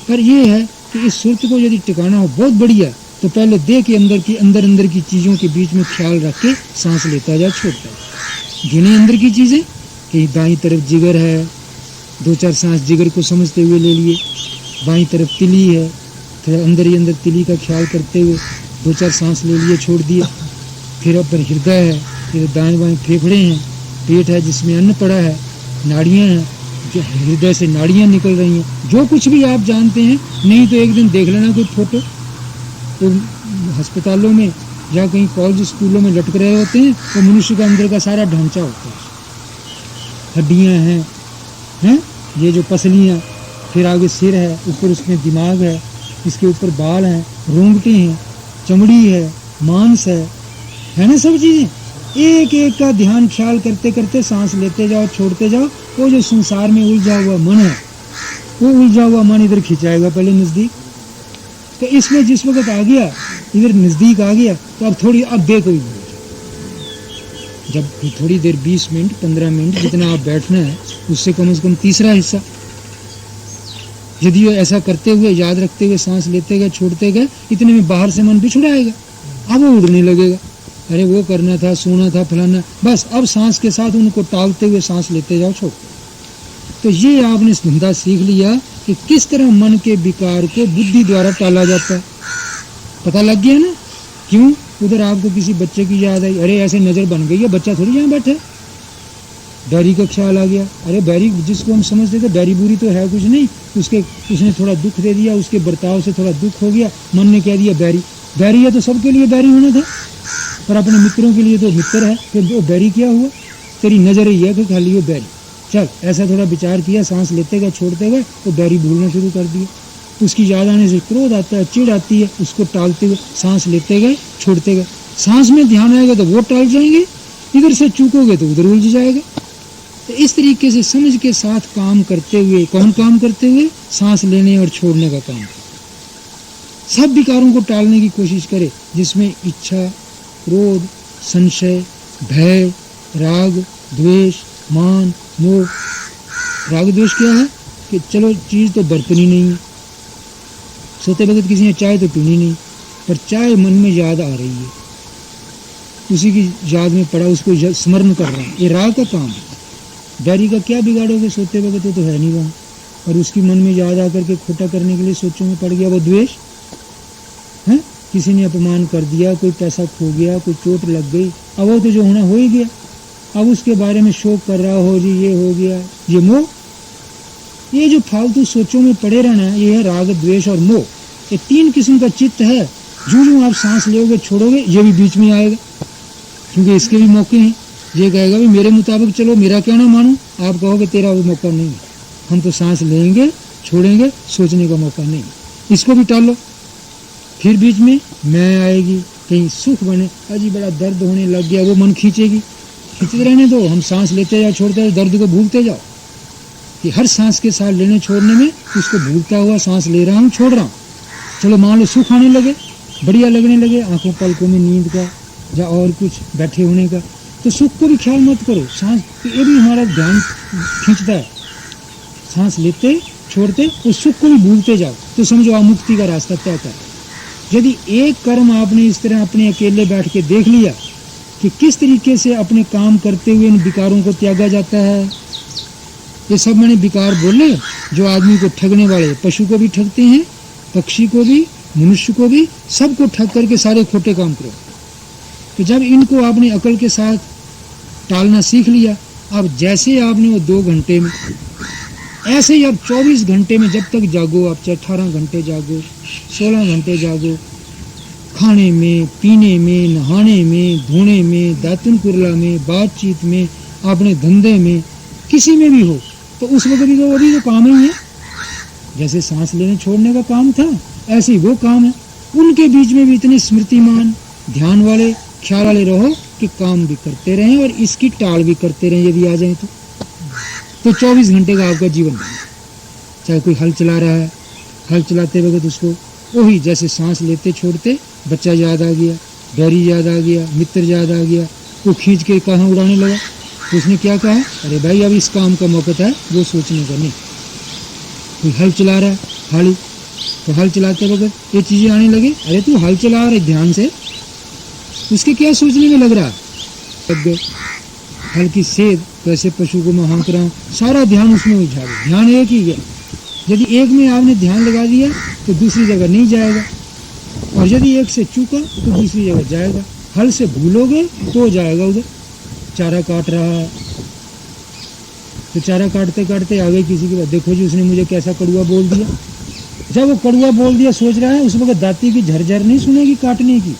पर ये है कि इस सुरत को यदि टिकाना हो बहुत बढ़िया, तो पहले देह के अंदर की चीज़ों के बीच में ख्याल रख के सांस लेता जा, छोड़ता है। गिने अंदर की चीज़ें, कहीं दाईं तरफ जिगर है, 2-4 सांस जिगर को समझते हुए ले लिए, बाईं तरफ तिली है, थोड़ा अंदर ही अंदर तिली का ख्याल करते हुए 2-4 सांस ले लिए, छोड़ दिए। फिर ऊपर हृदय है, फिर दाएं बाएं फेफड़े हैं, पेट है जिसमें अन्न पड़ा है, नाड़ियाँ हैं, जो हृदय से नाड़ियाँ निकल रही हैं, जो कुछ भी आप जानते हैं। नहीं तो एक दिन देख लेना कोई फोटो, तो अस्पतालों में या कहीं कॉलेज स्कूलों में लटक रहे होते हैं, तो मनुष्य का अंदर का सारा ढांचा होता है, हड्डियाँ हैं, ये जो पसलियाँ, फिर आगे सिर है, ऊपर उसमें दिमाग है, इसके ऊपर बाल हैं, रोंगटे हैं, चमड़ी है, मांस है ना, सब चीज़ें। एक एक का ध्यान ख्याल करते करते सांस लेते जाओ, छोड़ते जाओ। वो जो संसार में उलझा हुआ मन है, वो उलझा हुआ मन इधर खिंचाएगा पहले नज़दीक। तो इसमें जिस वक्त आ गया, इधर नज़दीक आ गया, तो अब थोड़ी अब देखो, जब थोड़ी देर 20 मिनट 15 मिनट जितना आप बैठना है, उससे कम से कम तीसरा हिस्सा यदि ऐसा करते हुए, याद रखते हुए सांस लेते गए, छोड़ते गए, इतने में बाहर से मन बिछुड़ाएगा, अब वो उड़ने लगेगा, अरे वो करना था, सोना था, फलाना, बस अब सांस के साथ उनको टालते हुए सांस लेते जाओ, छोड़। तो ये आपने धंधा सीख लिया कि किस तरह मन के विकार को बुद्धि द्वारा टाला जाता है। पता लग गया ना क्यों? उधर आपको किसी बच्चे की याद आई, अरे ऐसे नज़र बन गई है, बच्चा थोड़ी यहाँ बैठा है। बैरी का ख्याल आ गया, अरे बैरी जिसको हम समझते थे बैरी बुरी तो है कुछ नहीं, उसने थोड़ा दुख दे दिया, उसके बर्ताव से थोड़ा दुख हो गया, मन ने कह दिया बैरी है, तो सबके लिए बैरी होना था, पर अपने मित्रों के लिए तो मित्र है, फिर वो बैरी क्या हुआ? तेरी नज़र ही है कि खाली वो बैरी। चल, ऐसा थोड़ा विचार किया, सांस लेते गए, छोड़ते गए, तो बैरी भूलना शुरू कर दिया। उसकी याद आने से क्रोध आता है, चिढ़ आती है, उसको टालते हुए सांस लेते गए, छोड़ते गए। सांस में ध्यान आएगा तो वो टाल जाएंगे, इधर से चूकोगे तो उधर उलझ जाएगा। तो इस तरीके से समझ के साथ काम करते हुए, कौन काम करते हुए? सांस लेने और छोड़ने का काम। सब विकारों को टालने की कोशिश करे, जिसमें इच्छा, क्रोध, संशय, भय, राग, द्वेष, मान, मोह। राग द्वेष क्या है कि चलो चीज़ तो बरतनी नहीं है, सोते वक्त किसी ने चाय तो पीनी नहीं, पर चाय मन में याद आ रही है, उसी की याद में पड़ा, उसको स्मरण कर रहा है, ये राग का काम है। बैरी का क्या बिगाड़ोगे? सोते वक्त तो है नहीं वहाँ, और उसकी मन में याद आकर के खोटा करने के लिए सोचों में पड़ गया, वो द्वेष है। किसी ने अपमान कर दिया, कोई पैसा खो गया, कोई चोट लग गई, अब वो तो जो होना हो ही गया, अब उसके बारे में शोक कर रहा हो, जी ये हो गया, ये मोह। ये जो फालतू सोचों में पड़े रहना है, ये है राग, द्वेष और मोह। ये 3 किस्म का चित्त है। जो आप सांस लोगे, छोड़ोगे, ये भी बीच में आएगा, क्योंकि इसके भी मौके हैं। ये कहेगा भी मेरे मुताबिक चलो, मेरा क्या ना मानो, आप कहोगे तेरा वो मौका नहीं है, हम तो सांस लेंगे, छोड़ेंगे, सोचने का मौका नहीं, इसको भी टालो। फिर बीच में मैं आएगी, कहीं सुख बने, अजी बड़ा दर्द होने लग गया, वो मन खींचेगी, खींचते रहने दो, हम सांस लेते जाओ, छोड़ते जाओ, दर्द को भूलते जाओ। कि हर सांस के साथ लेने छोड़ने में उसको भूलता हुआ सांस ले रहा हूँ, छोड़ रहा हूँ। चलो मान लो सुख आने लगे, बढ़िया लगने लगे, आंखों पलकों में नींद का या और कुछ बैठे होने का, तो सुख को भी ख्याल मत करो, सांस ये भी हमारा ध्यान खींचता है। सांस लेते छोड़ते उस सुख को भी भूलते जाओ, तो समझो आप मुक्ति का रास्ता तय कर। यदि एक कर्म आपने इस तरह अपने अकेले बैठ के देख लिया कि किस तरीके से अपने काम करते हुए इन विकारों को त्यागा जाता है। ये सब मैंने विकार बोले जो आदमी को ठगने वाले, पशु को भी ठगते हैं, पक्षी को भी, मनुष्य को भी, सबको ठग करके सारे खोटे काम करो। तो जब इनको आपने अकल के साथ टालना सीख लिया, अब जैसे आपने वो 2 घंटे में, ऐसे ही आप 24 घंटे में जब तक जागो, आप चाहे 18 घंटे जागो, 16 घंटे जागो, खाने में, पीने में, नहाने में, धोने में, दातुन कुरला में, बातचीत में, अपने धंधे में, किसी में भी हो, तो उस वक्त भी तो वो भी तो काम ही है। जैसे सांस लेने छोड़ने का काम था, ऐसे ही वो काम है। उनके बीच में भी इतने स्मृतिमान, ध्यान वाले, ख्याल वाले रहो कि काम भी करते रहें और इसकी टाल भी करते रहें यदि आ जाए तो 24 घंटे का आपका जीवन बने। चाहे कोई हल चला रहा है, हल चलाते वक्त उसको वही जैसे सांस लेते छोड़ते बच्चा याद आ गया, बैरी याद आ गया, मित्र याद आ गया, वो खींच के कहाँ उड़ाने लगा, तो उसने क्या कहा, अरे भाई अब इस काम का मौका है, वो सोचने का नहीं। कोई हल चला रहा है, हाली, तो हल चलाते वक्त ये चीज़ें आने लगे, अरे तू हल चला रहे ध्यान से, उसके क्या सोचने में लग रहा है, हल की सेध कैसे पशु को मैं हाँक रहा हूँ, सारा ध्यान उसमें उलझा दे। ध्यान एक ही है, यदि एक में आपने ध्यान लगा दिया तो दूसरी जगह नहीं जाएगा, और यदि एक से चूका तो दूसरी जगह जाएगा। हल से भूलोगे तो जाएगा उधर। चारा काट रहा है तो चारा काटते काटते आगे किसी के बाद, देखो जी उसने मुझे कैसा कड़ुआ बोल दिया। जब वो कड़ुआ बोल दिया सोच रहा है, उस वक्त दाती की झरझर नहीं सुनेगी काटने की,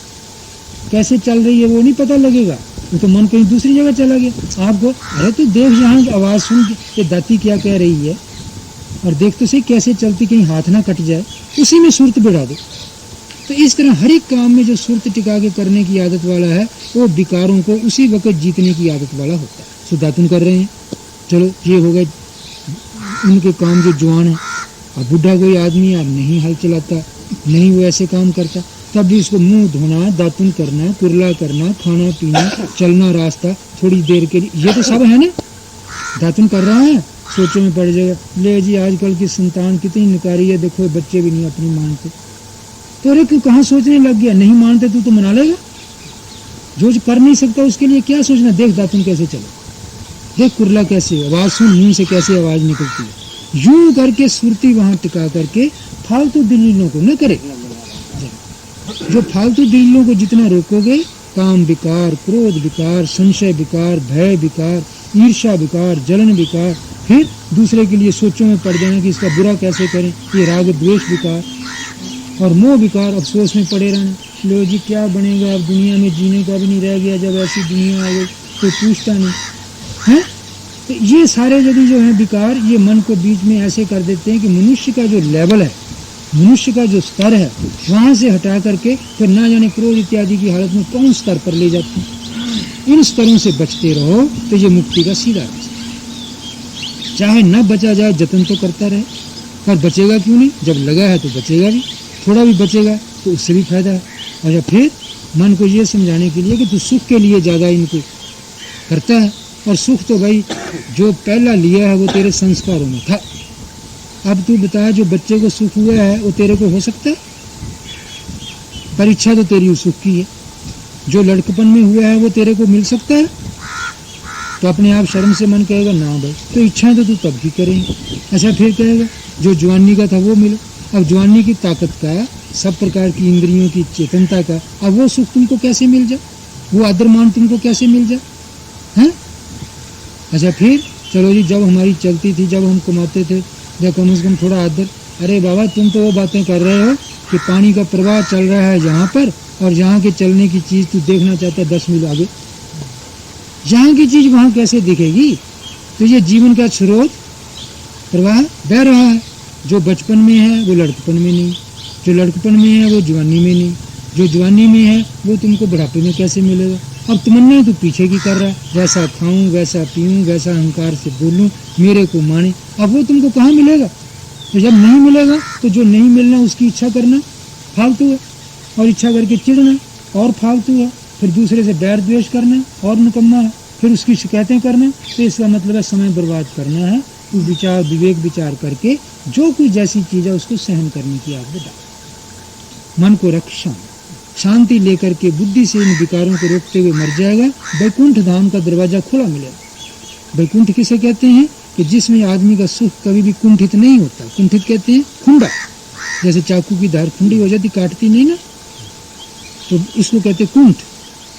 कैसे चल रही है वो नहीं पता लगेगा, वो तो मन कहीं दूसरी जगह चला गया। आपको अरे तो देख यहाँ आवाज़ सुन के दाती क्या कह रही है, और देख तो सही कैसे चलती, कहीं हाथ ना कट जाए, उसी में सुरत बढ़ा दो। तो इस तरह हर एक काम में जो सुरत टिका के करने की आदत वाला है, वो विकारों को उसी वक्त जीतने की आदत वाला होता है। सुदातुन कर रहे हैं, चलो ये हो गए उनके काम जो जवान है। अब बुढ़ा कोई आदमी अब नहीं हल चलाता, नहीं वो ऐसे काम करता, तब भी उसको मुंह धोना, दातुन करना, कुरला करना, खाना पीना, चलना रास्ता थोड़ी देर के लिए, ये तो सब है ना। दातुन कर रहा है, सोचों में पड़ जाएगा, ले जी आजकल की संतान कितनी निकारी है, देखो बच्चे भी नहीं अपनी मानते। तो अरे क्यों कहाँ सोचने लग गया, नहीं मानते तू तो मना लेगा, जो कर नहीं सकता उसके लिए क्या सोचना। देख दातुन कैसे चले, देख कुरला कैसे, आवाज़ सुन मुंह से कैसे आवाज़ निकलती है। यूं करके सुरती वहां टिका करके फालतू दलीलों को न करे। जो फालतू दलीलों को जितना रोकोगे, काम विकार, क्रोध विकार, संशय विकार, भय विकार, ईर्ष्या विकार, जलन विकार, फिर दूसरे के लिए सोचों में पड़ जाना कि इसका बुरा कैसे करें, ये राग द्वेष विकार और मोह विकार, अफसोस में पड़े रहना। लो जी क्या बनेगा, अब दुनिया में जीने का भी नहीं रह गया, जब ऐसी दुनिया आ गई कोई पूछता नहीं है। तो ये सारे यदि जो है विकार, ये मन को बीच में ऐसे कर देते हैं कि मनुष्य का जो लेवल है, मनुष्य का जो स्तर है, वहाँ से हटा करके फिर ना जाने क्रोध इत्यादि की हालत में कौन स्तर पर ले जाते हैं। इन स्तरों से बचते रहो तो ये मुक्ति का सीधा रास्ता। चाहे न बचा जाए, जतन तो करता रहे, पर बचेगा क्यों नहीं, जब लगा है तो बचेगा भी, थोड़ा भी बचेगा तो उससे भी फायदा है। और फिर मन को ये समझाने के लिए कि तू सुख के लिए ज़्यादा इनको करता है, और सुख तो भाई जो पहला लिया है वो तेरे संस्कारों में था। अब तू बता, जो बच्चे को सुख हुआ है वो तेरे को हो सकता है, परीक्षा तो तेरी उस सुख की है। जो लड़कपन में हुआ है वो तेरे को मिल सकता है, तो अपने आप शर्म से मन कहेगा ना भाई, तो इच्छाएं तो तू तब भी करेंगे। अच्छा फिर कहेगा जो जवानी का था वो मिले। अब जवानी की ताकत का, सब प्रकार की इंद्रियों की चेतनता का, अब वो सुख तुमको कैसे मिल जाए, वो आदर मान तुमको कैसे मिल जाए, हैं? अच्छा फिर चलो जी, जब हमारी चलती थी, जब हम कमाते थे, जब कम से कम थोड़ा आदर। अरे बाबा तुम तो वो बातें कर रहे हो कि पानी का प्रवाह चल रहा है जहाँ पर, और जहाँ के चलने की चीज़ तू देखना चाहता है 10 मील आगे, जहाँ की चीज़ वहाँ कैसे दिखेगी। तो ये जीवन का स्रोत प्रवाह बह रहा है। जो बचपन में है वो लड़कपन में नहीं, जो लड़कपन में है वो जवानी में नहीं, जो जवानी में है वो तुमको बुढ़ापे में कैसे मिलेगा। अब तमन्ना तो पीछे की कर रहा है, वैसा खाऊं, वैसा पीऊं, वैसा अहंकार से बोलूं, मेरे को माने। अब वो तुमको कहाँ मिलेगा। तो जब नहीं मिलेगा तो जो नहीं मिलना उसकी इच्छा करना फालतू है, और इच्छा करके चिढ़ना और फालतू है, फिर दूसरे से बैर द्वेष करना और निकम्मा है, फिर उसकी शिकायतें करना। तो इसका मतलब है समय बर्बाद करना है। तो विचार विवेक विचार करके जो कुछ जैसी चीज़ है उसको सहन करने की आदत डाल। मन को रख शांति लेकर के बुद्धि से इन विकारों को रोकते हुए मर जाएगा, वैकुंठ धाम का दरवाजा खुला मिलेगा। वैकुंठ किसे कहते हैं कि जिसमें आदमी का सुख कभी भी कुंठित नहीं होता। कुंठित कहते हैं खुंडा, जैसे चाकू की धार खुंडी हो जाती, काटती नहीं ना, तो इसको कहते कुंठ।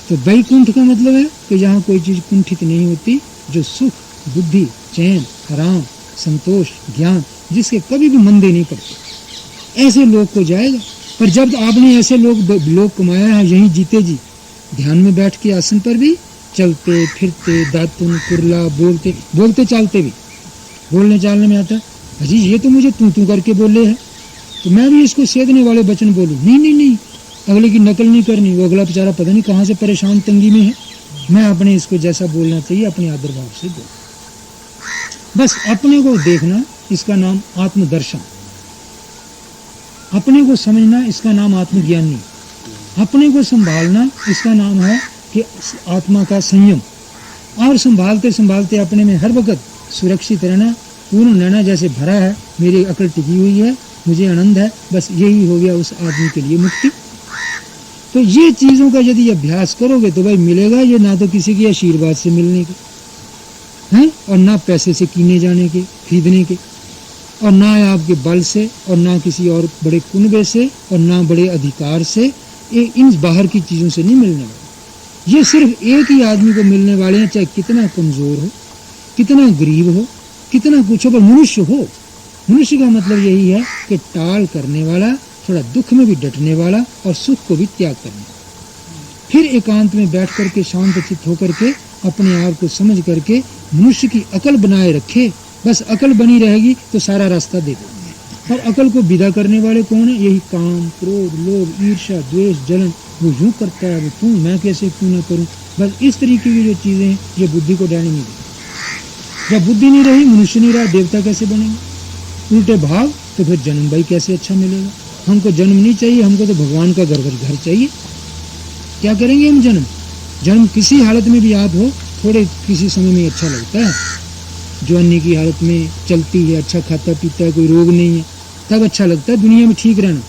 तो वैकुंठ का मतलब है कि जहाँ कोई चीज कुंठित नहीं होती, जो सुख, बुद्धि, चैन, आराम, संतोष, ज्ञान, जिसके कभी भी मंदे नहीं पड़ते, ऐसे लोग को जाएगा। पर जब आपने ऐसे लोग कमाया है, यहीं जीते जी ध्यान में बैठ के आसन पर भी चलते फिरते, दातुन कुरला, बोलते चालते भी, बोलने चालने में आता, अजी ये तो मुझे तू करके बोले है, तो मैं भी इसको सेधने वाले वचन बोलूं। नहीं, अगले की नकल नहीं करनी, वो अगला बेचारा पता नहीं कहाँ से परेशान तंगी में है, मैं अपने इसको जैसा बोलना चाहिए अपने आदर भाव से बोल। बस अपने को देखना, इसका नाम आत्मदर्शन। अपने को समझना, इसका नाम आत्मज्ञानी। अपने को संभालना, इसका नाम है कि आत्मा का संयम। और संभालते संभालते अपने में हर वक्त सुरक्षित रहना, पूर्ण रहना, जैसे भरा है, मेरी अकल टिकी हुई है, मुझे आनंद है, बस यही हो गया उस आदमी के लिए मुक्ति। तो ये चीजों का यदि अभ्यास करोगे तो भाई मिलेगा ये, ना तो किसी के आशीर्वाद से मिलने के हैं, और ना पैसे से कीने जाने के, खरीदने के, और ना आपके बल से, और ना किसी और बड़े कुनबे से, और ना बड़े अधिकार से, इन बाहर की चीजों से नहीं मिलने वाले। ये सिर्फ एक ही आदमी को मिलने वाले हैं, चाहे कितना कमजोर हो, कितना गरीब हो, कितना कुछ हो, पर मनुष्य हो। मनुष्य का मतलब यही है कि टाल करने वाला, थोड़ा दुख में भी डटने वाला, और सुख को भी त्याग करने वाला। फिर एकांत में बैठ करके शांत चित्त होकर के अपने आप को समझ करके मनुष्य की अकल बनाए रखे। बस अकल बनी रहेगी तो सारा रास्ता दे देगी। और अकल को विदा करने वाले कौन है? यही काम, क्रोध, लोभ, ईर्ष्या, द्वेष, जलन। वो यूं करता है, वो क्यों, मैं कैसे क्यों ना करूं। बस इस तरीके की जो चीजें हैं, ये बुद्धि को डालने नहीं देती। जब बुद्धि नहीं रही, मनुष्य नहीं रहा, देवता कैसे बनेंगे? उल्टे भाव, तो फिर जन्म भाई कैसे अच्छा मिलेगा? हमको जन्म नहीं चाहिए, हमको तो भगवान का घर चाहिए। क्या करेंगे हम? जन्म किसी हालत में भी आप हो, थोड़े किसी समय में अच्छा लगता है। जवानी की हालत में चलती है, अच्छा खाता पीता है, कोई रोग नहीं है, तब अच्छा लगता है दुनिया में ठीक रहना।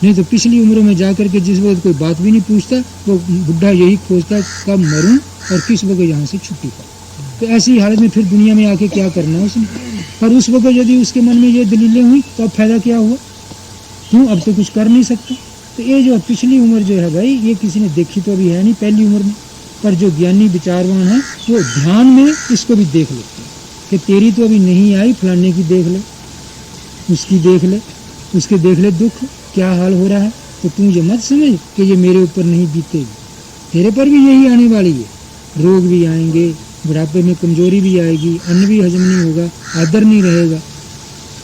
नहीं तो पिछली उम्रों में जाकर के जिस वक्त कोई बात भी नहीं पूछता, वो बुढ़ा यही खोजता है कब मरूं और किस वक्त यहाँ से छुट्टी पाऊं। तो ऐसी हालत में फिर दुनिया में आके क्या करना है उसने? पर उस वक्त यदि उसके मन में ये दलीलें हुई तो अब फायदा क्या हुआ? क्यों? अब तो कुछ कर नहीं सकता। तो ये जो पिछली उम्र जो है भाई, ये किसी ने देखी तो अभी है नहीं पहली उम्र में। पर जो ज्ञानी विचारवान है वो ध्यान में इसको भी देख लेते हैं कि तेरी तो अभी नहीं आई, फलाने की देख ले, उसकी देख ले, उसके देख ले दुख क्या हाल हो रहा है। तो तू ये मत समझ कि ये मेरे ऊपर नहीं बीतेगी, तेरे पर भी यही आने वाली है। रोग भी आएंगे, बुढ़ापे में कमजोरी भी आएगी, अन्न भी हजम नहीं होगा, आदर नहीं रहेगा।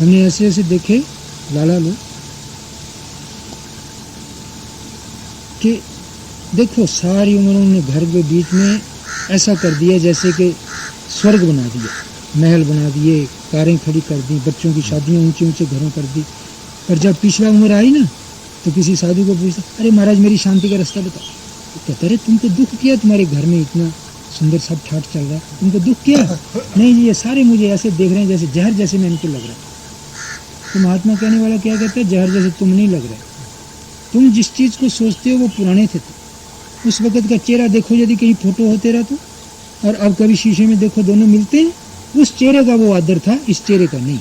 हमने ऐसे ऐसे देखे लाला लोग कि देखो सारी उम्र उन्होंने घर के बीच में ऐसा कर दिया जैसे कि स्वर्ग बना दिया, महल बना दिए, कारें खड़ी कर दी, बच्चों की शादियां ऊंचे ऊंचे घरों कर दी। पर जब पिछला उम्र आई ना, तो किसी साधु को पूछता, अरे महाराज मेरी शांति का रास्ता बताओ। तो कहते अरे तुमको दुख किया, तुम्हारे घर में इतना सुंदर सब ठाट चल रहा है, तुमको दुख किया? नहीं जी, ये सारे मुझे ऐसे देख रहे हैं जैसे जहर जैसे मैं इनको लग रहा है। तो महात्मा कहने वाला क्या कहता है? जहर जैसे तुम नहीं लग रहे, तुम जिस चीज को सोचते हो वो पुराने थे। उस वक्त का चेहरा देखो, यदि कहीं फोटो हो तेरा तो, और अब कभी शीशे में देखो, दोनों मिलते हैं। उस चेहरे का वो आदर था, इस चेहरे का नहीं।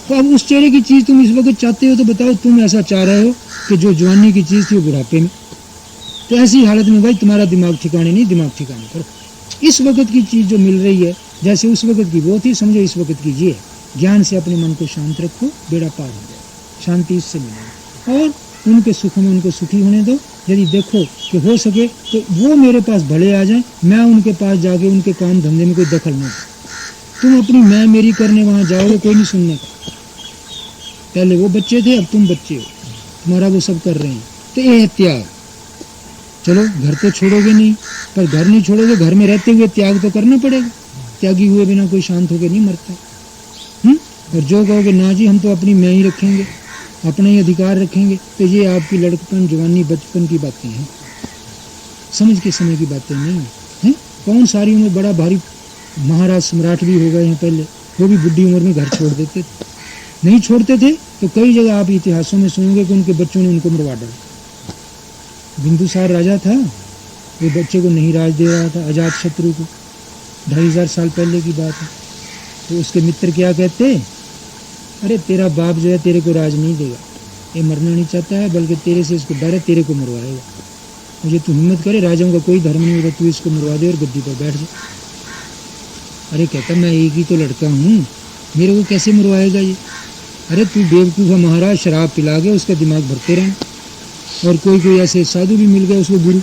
तो अब उस चेहरे की चीज तुम इस वक्त चाहते हो, तो बताओ तुम ऐसा चाह रहे हो कि जो जवानी की चीज थी वो बुढ़ापे में। तो ऐसी हालत में भाई तुम्हारा दिमाग ठिकाने नहीं, दिमाग ठिकाने करो। इस वक्त की चीज जो मिल रही है, जैसे उस वक्त की वो थी, समझो इस वक्त की ये है। ज्ञान से अपने मन को शांत रखो, बेड़ा पार हो जाए, शांति इससे मिलेगी। और उनके सुख में उनको सुखी होने दो। यदि देखो कि हो सके तो वो मेरे पास भले आ जाएं, मैं उनके पास जाके उनके काम धंधे में कोई दखल नहीं। तुम अपनी मैं मेरी करने वहां जाओगे, कोई नहीं सुनने का। पहले वो बच्चे थे, अब तुम बच्चे हो, तुम्हारा वो सब कर रहे हैं। तो ये है त्याग। चलो घर तो छोड़ोगे नहीं, पर घर नहीं छोड़ोगे, घर में रहते हुए त्याग तो करना पड़ेगा। त्यागी हुए बिना कोई शांत होकर नहीं मरता। और जो कहोगे ना जी हम तो अपनी मैं ही रखेंगे, अपने ही अधिकार रखेंगे, तो ये आपकी लड़कपन, जवानी, बचपन की बातें हैं, समझ के समय की बातें नहीं हैं। कौन सारी उम्र बड़ा भारी महाराज सम्राट भी हो गए हैं पहले, वो भी बुढ़ी उम्र में घर छोड़ देते थे। नहीं छोड़ते थे तो कई जगह आप इतिहासों में सुनेंगे कि उनके बच्चों ने उनको मरवा डाला। बिंदुसार राजा था, वो बच्चे को नहीं राज दे रहा था, अजात शत्रु को, 2500 साल पहले की बात है। तो उसके मित्र क्या कहते, अरे तेरा बाप जो है तेरे को राज नहीं देगा, ये मरना नहीं चाहता है, बल्कि तेरे से इसको डर है, तेरे को मरवाएगा। मुझे तू हिम्मत करे, राजाओं का कोई धर्म नहीं होता, तू इसको मरवा दे और गद्दी पर बैठ जा। अरे कहता मैं एक ही तो लड़का हूँ, मेरे को कैसे मरवाएगा ये? अरे तू बेवकूफ़ है महाराज, शराब पिला के उसका दिमाग भरते रहें। और कोई ऐसे साधु भी मिल गया उसको गुरु,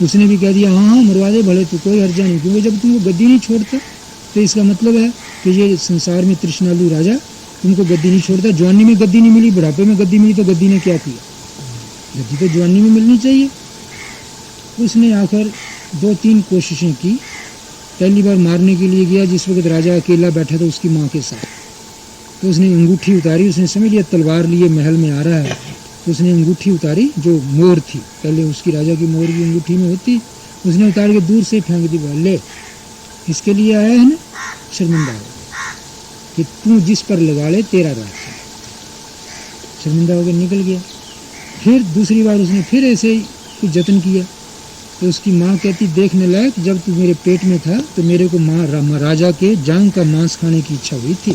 उसने भी कह दिया हाँ हाँ मरवा दे भले, तू कोई हर्जा नहीं, क्योंकि जब तुमको गद्दी नहीं छोड़ता तो इसका मतलब है कि ये संसार में तृष्णालु राजा तुमको गद्दी नहीं छोड़ता। जवानी में गद्दी नहीं मिली, बुढ़ापे में गद्दी मिली, तो गद्दी ने क्या किया? गद्दी तो जवानी में मिलनी चाहिए। उसने आखिर 2-3 कोशिशें की। पहली बार मारने के लिए गया जिस वक्त राजा अकेला बैठा था उसकी माँ के साथ, तो उसने अंगूठी उतारी, उसने समझ लिया तलवार लिए महल में आ रहा है, तो उसने अंगूठी उतारी जो मोर थी, पहले उसकी राजा की मोर की अंगूठी में होती, उसने उतार के दूर से फेंक दी। ले इसके लिए आया है ना, शर्मिंदा हो कि तू जिस पर लगा ले तेरा राज। शर्मिंदा होकर निकल गया। फिर दूसरी बार उसने फिर ऐसे ही कुछ जतन किया, तो उसकी माँ कहती देखने लायक, जब तू मेरे पेट में था तो मेरे को राजा के जांग का मांस खाने की इच्छा हुई थी,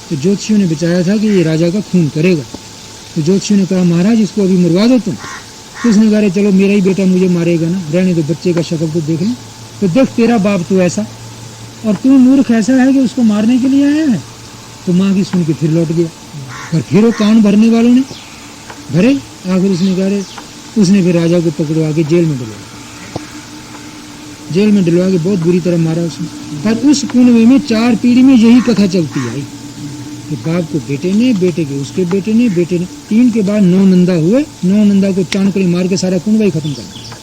तो ज्योतिषियों ने बचाया था कि ये राजा का खून करेगा। तो ज्योतिषियों ने कहा महाराज इसको अभी मरवा दो तुम। तो उसने कहा चलो मेरा ही बेटा मुझे मारेगा ना, रहने दो, बच्चे का शक्ल तो देख लो। तो देख तेरा बाप तो ऐसा और तू मूर्ख ऐसा है कि उसको मारने के लिए आया है। तो माँ की सुन के फिर लौट गया, और फिर वो कान भरने वालों ने भरे। आखिर उसने कहा उसने फिर राजा को पकड़वा के जेल में डलवा, जेल में डलवा के बहुत बुरी तरह मारा उसने। और उस कुनबे में 4 पीढ़ी में यही कथा चलती आई कि बाप को बेटे ने, बेटे के उसके बेटे ने, बेटे ने, 3 के बाद 9 नंदा हुए, 9 नंदा को चाणकड़ी मार के सारा कुनबा ही खत्म कर दिया।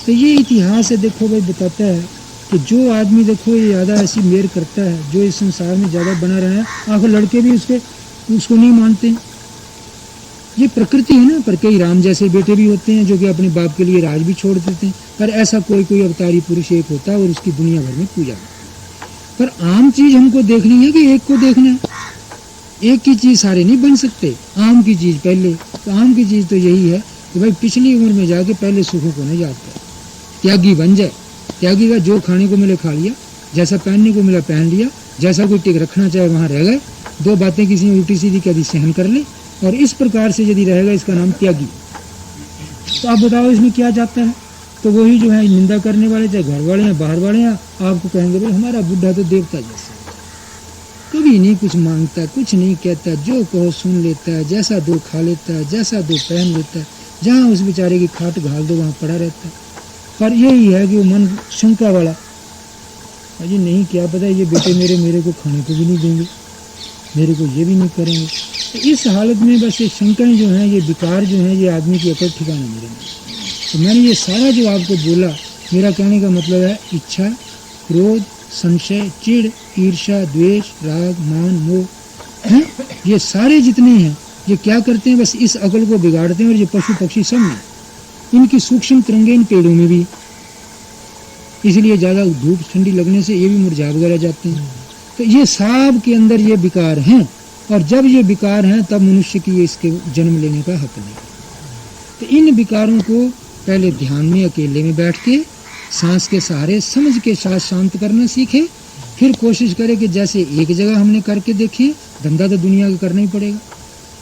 तो ये इतिहास है, देखो भाई बताता है कि जो आदमी देखो ये ज़्यादा ऐसी मेर करता है, जो इस संसार में ज़्यादा बना रहा है, आखिर लड़के भी उसको नहीं मानते। ये प्रकृति है ना। पर कई राम जैसे बेटे भी होते हैं जो कि अपने बाप के लिए राज भी छोड़ देते हैं, पर ऐसा कोई अवतारी पुरुष एक होता है और उसकी दुनिया भर में पूजा है। पर आम चीज हमको देखनी है कि एक को देखना है, एक की चीज सारे नहीं बन सकते, आम की चीज पहले। तो आम की चीज तो यही है कि भाई पिछली उम्र में जाके पहले सुखों को नहीं याद कर, त्यागी बन जाए। त्यागी का जो खाने को मिले खा लिया, जैसा पहनने को मिला पहन लिया, जैसा कोई टिक रखना चाहे वहां रह गए, 2 बातें किसी ने उल्टी सीधी कभी सहन कर ले, और इस प्रकार से यदि रहेगा इसका नाम त्यागी। तो आप बताओ इसमें क्या जाता है? तो वही जो है निंदा करने वाले, चाहे घर वाले हैं बाहर वाले हैं, आपको कहेंगे भाई हमारा बुढ़ा तो देवता जैसा, कभी नहीं कुछ मांगता, कुछ नहीं कहता, जो कहो सुन लेता है, जैसा दो खा लेता है, जैसा दो पहन लेता है, जहाँ उस बेचारे की खाट घाल दो वहाँ पड़ा रहता है। पर यही है कि वो मन शंका वाला, अजी नहीं क्या पता ये बेटे मेरे को खाने को भी नहीं देंगे, मेरे को ये भी नहीं करेंगे। तो इस हालत में बस ये शंकाएं जो हैं, ये विकार जो हैं, ये आदमी की अकड़ ठिकाना नहीं रहेंगे। तो मैंने ये सारा जो आपको बोला, मेरा कहने का मतलब है इच्छा, क्रोध, संशय, चिड़, ईर्ष्या, द्वेष, राग, मान, मोह हैं, ये सारे जितने हैं ये क्या करते हैं, बस इस अकल को बिगाड़ते हैं। और ये पशु पक्षी सब में इनकी सूक्ष्म तरंगें इन पेड़ों में भी, इसलिए ज़्यादा धूप ठंडी लगने से ये भी मुरझा वगैरह जाते हैं। तो ये सब के अंदर ये विकार हैं, और जब ये विकार हैं तब मनुष्य की इसके जन्म लेने का हक नहीं। तो इन विकारों को पहले ध्यान में अकेले में बैठ के सांस के सहारे समझ के साथ शांत करना सीखे, फिर कोशिश करे कि जैसे एक जगह हमने करके देखे, धंधा तो दुनिया का करना ही पड़ेगा,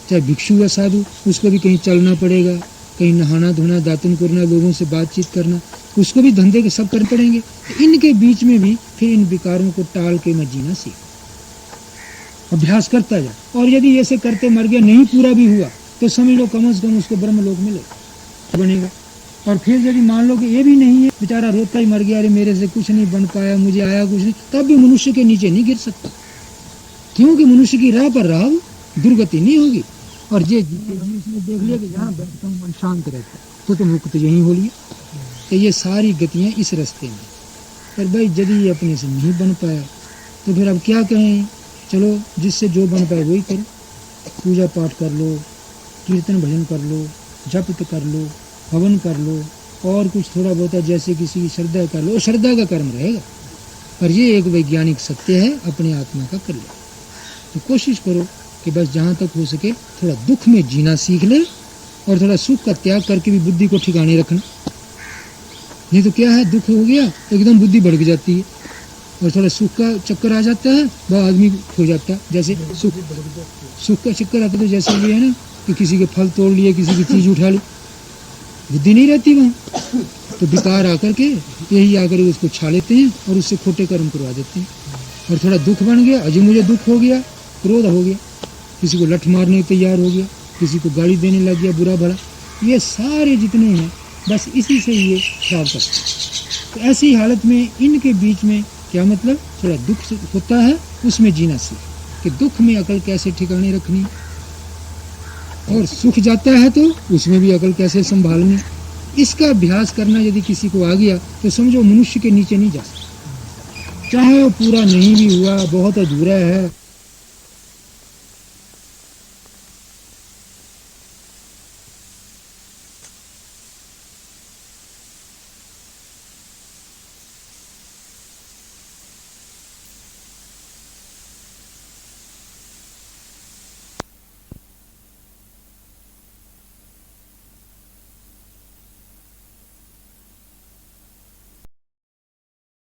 चाहे भिक्षु या साधु, उसको भी कहीं चलना पड़ेगा, कहीं नहाना धोना, दातुन करना, लोगों से बातचीत करना, उसको भी धंधे के सब करने पड़ेंगे। तो इनके बीच में भी फिर इन विकारों को टाल के मैं जीना सीख, अभ्यास करता जाए। और यदि ऐसे करते मर गया, नहीं पूरा भी हुआ, तो समझ लो कम से कम उसको ब्रह्मलोक मिलेगा, बनेगा। और फिर यदि मान लो कि ये भी नहीं है, बेचारा रोता ही मर गया, अरे मेरे से कुछ नहीं बन पाया, मुझे आया कुछ नहीं, तब भी मनुष्य के नीचे नहीं गिर सकता, क्योंकि मनुष्य की राह पर राह दुर्गति नहीं होगी। और ये इसने देख लिया कि जहाँ बैठता हूँ मन शांत रहता है, तो मुक्त यहीं हो लिया। तो ये सारी गतियाँ इस रास्ते में। पर भाई यदि ये अपने से नहीं बन पाया तो फिर अब क्या कहें, चलो जिससे जो बन पाए वही करो, पूजा पाठ कर लो, कीर्तन भजन कर लो, जप कर लो, हवन कर लो, और कुछ थोड़ा बहुत जैसे किसी की श्रद्धा कर लो, श्रद्धा का कर्म रहेगा। पर ये एक वैज्ञानिक सत्य है, अपने आत्मा का कर ले। तो कोशिश करो कि बस जहाँ तक हो सके थोड़ा दुख में जीना सीख ले, और थोड़ा सुख का त्याग करके भी बुद्धि को ठिकाने रखना। नहीं तो क्या है, दुख हो गया एकदम बुद्धि भड़क जाती है, और थोड़ा सुख का चक्कर आ जाता है, वह आदमी खो जाता है। जैसे सुख का चक्कर आता है, तो जैसे ये है ना कि किसी के फल तोड़ लिए, किसी की चीज़ उठा ली, बुद्धि नहीं रहती वहाँ। तो विकार आकर के यही आकर के उसको छा लेते हैं और उससे खोटे कर्म करवा देते हैं। और थोड़ा दुख बन गया, अजी मुझे दुख हो गया, क्रोध हो गया, किसी को लठ मारने को तैयार हो गया, किसी को गाली देने लग गया बुरा भला, ये सारे जितने हैं बस इसी से ये खराब करते हैं। तो ऐसी हालत में इनके बीच में क्या मतलब, थोड़ा दुख होता है उसमें जीना सीख, कि दुख में अकल कैसे ठिकाने रखनी, और सुख जाता है तो उसमें भी अकल कैसे संभालनी। इसका अभ्यास करना यदि किसी को आ गया तो समझो मनुष्य के नीचे नहीं जा सकता। चाहे वो पूरा नहीं भी हुआ, बहुत अधूरा है,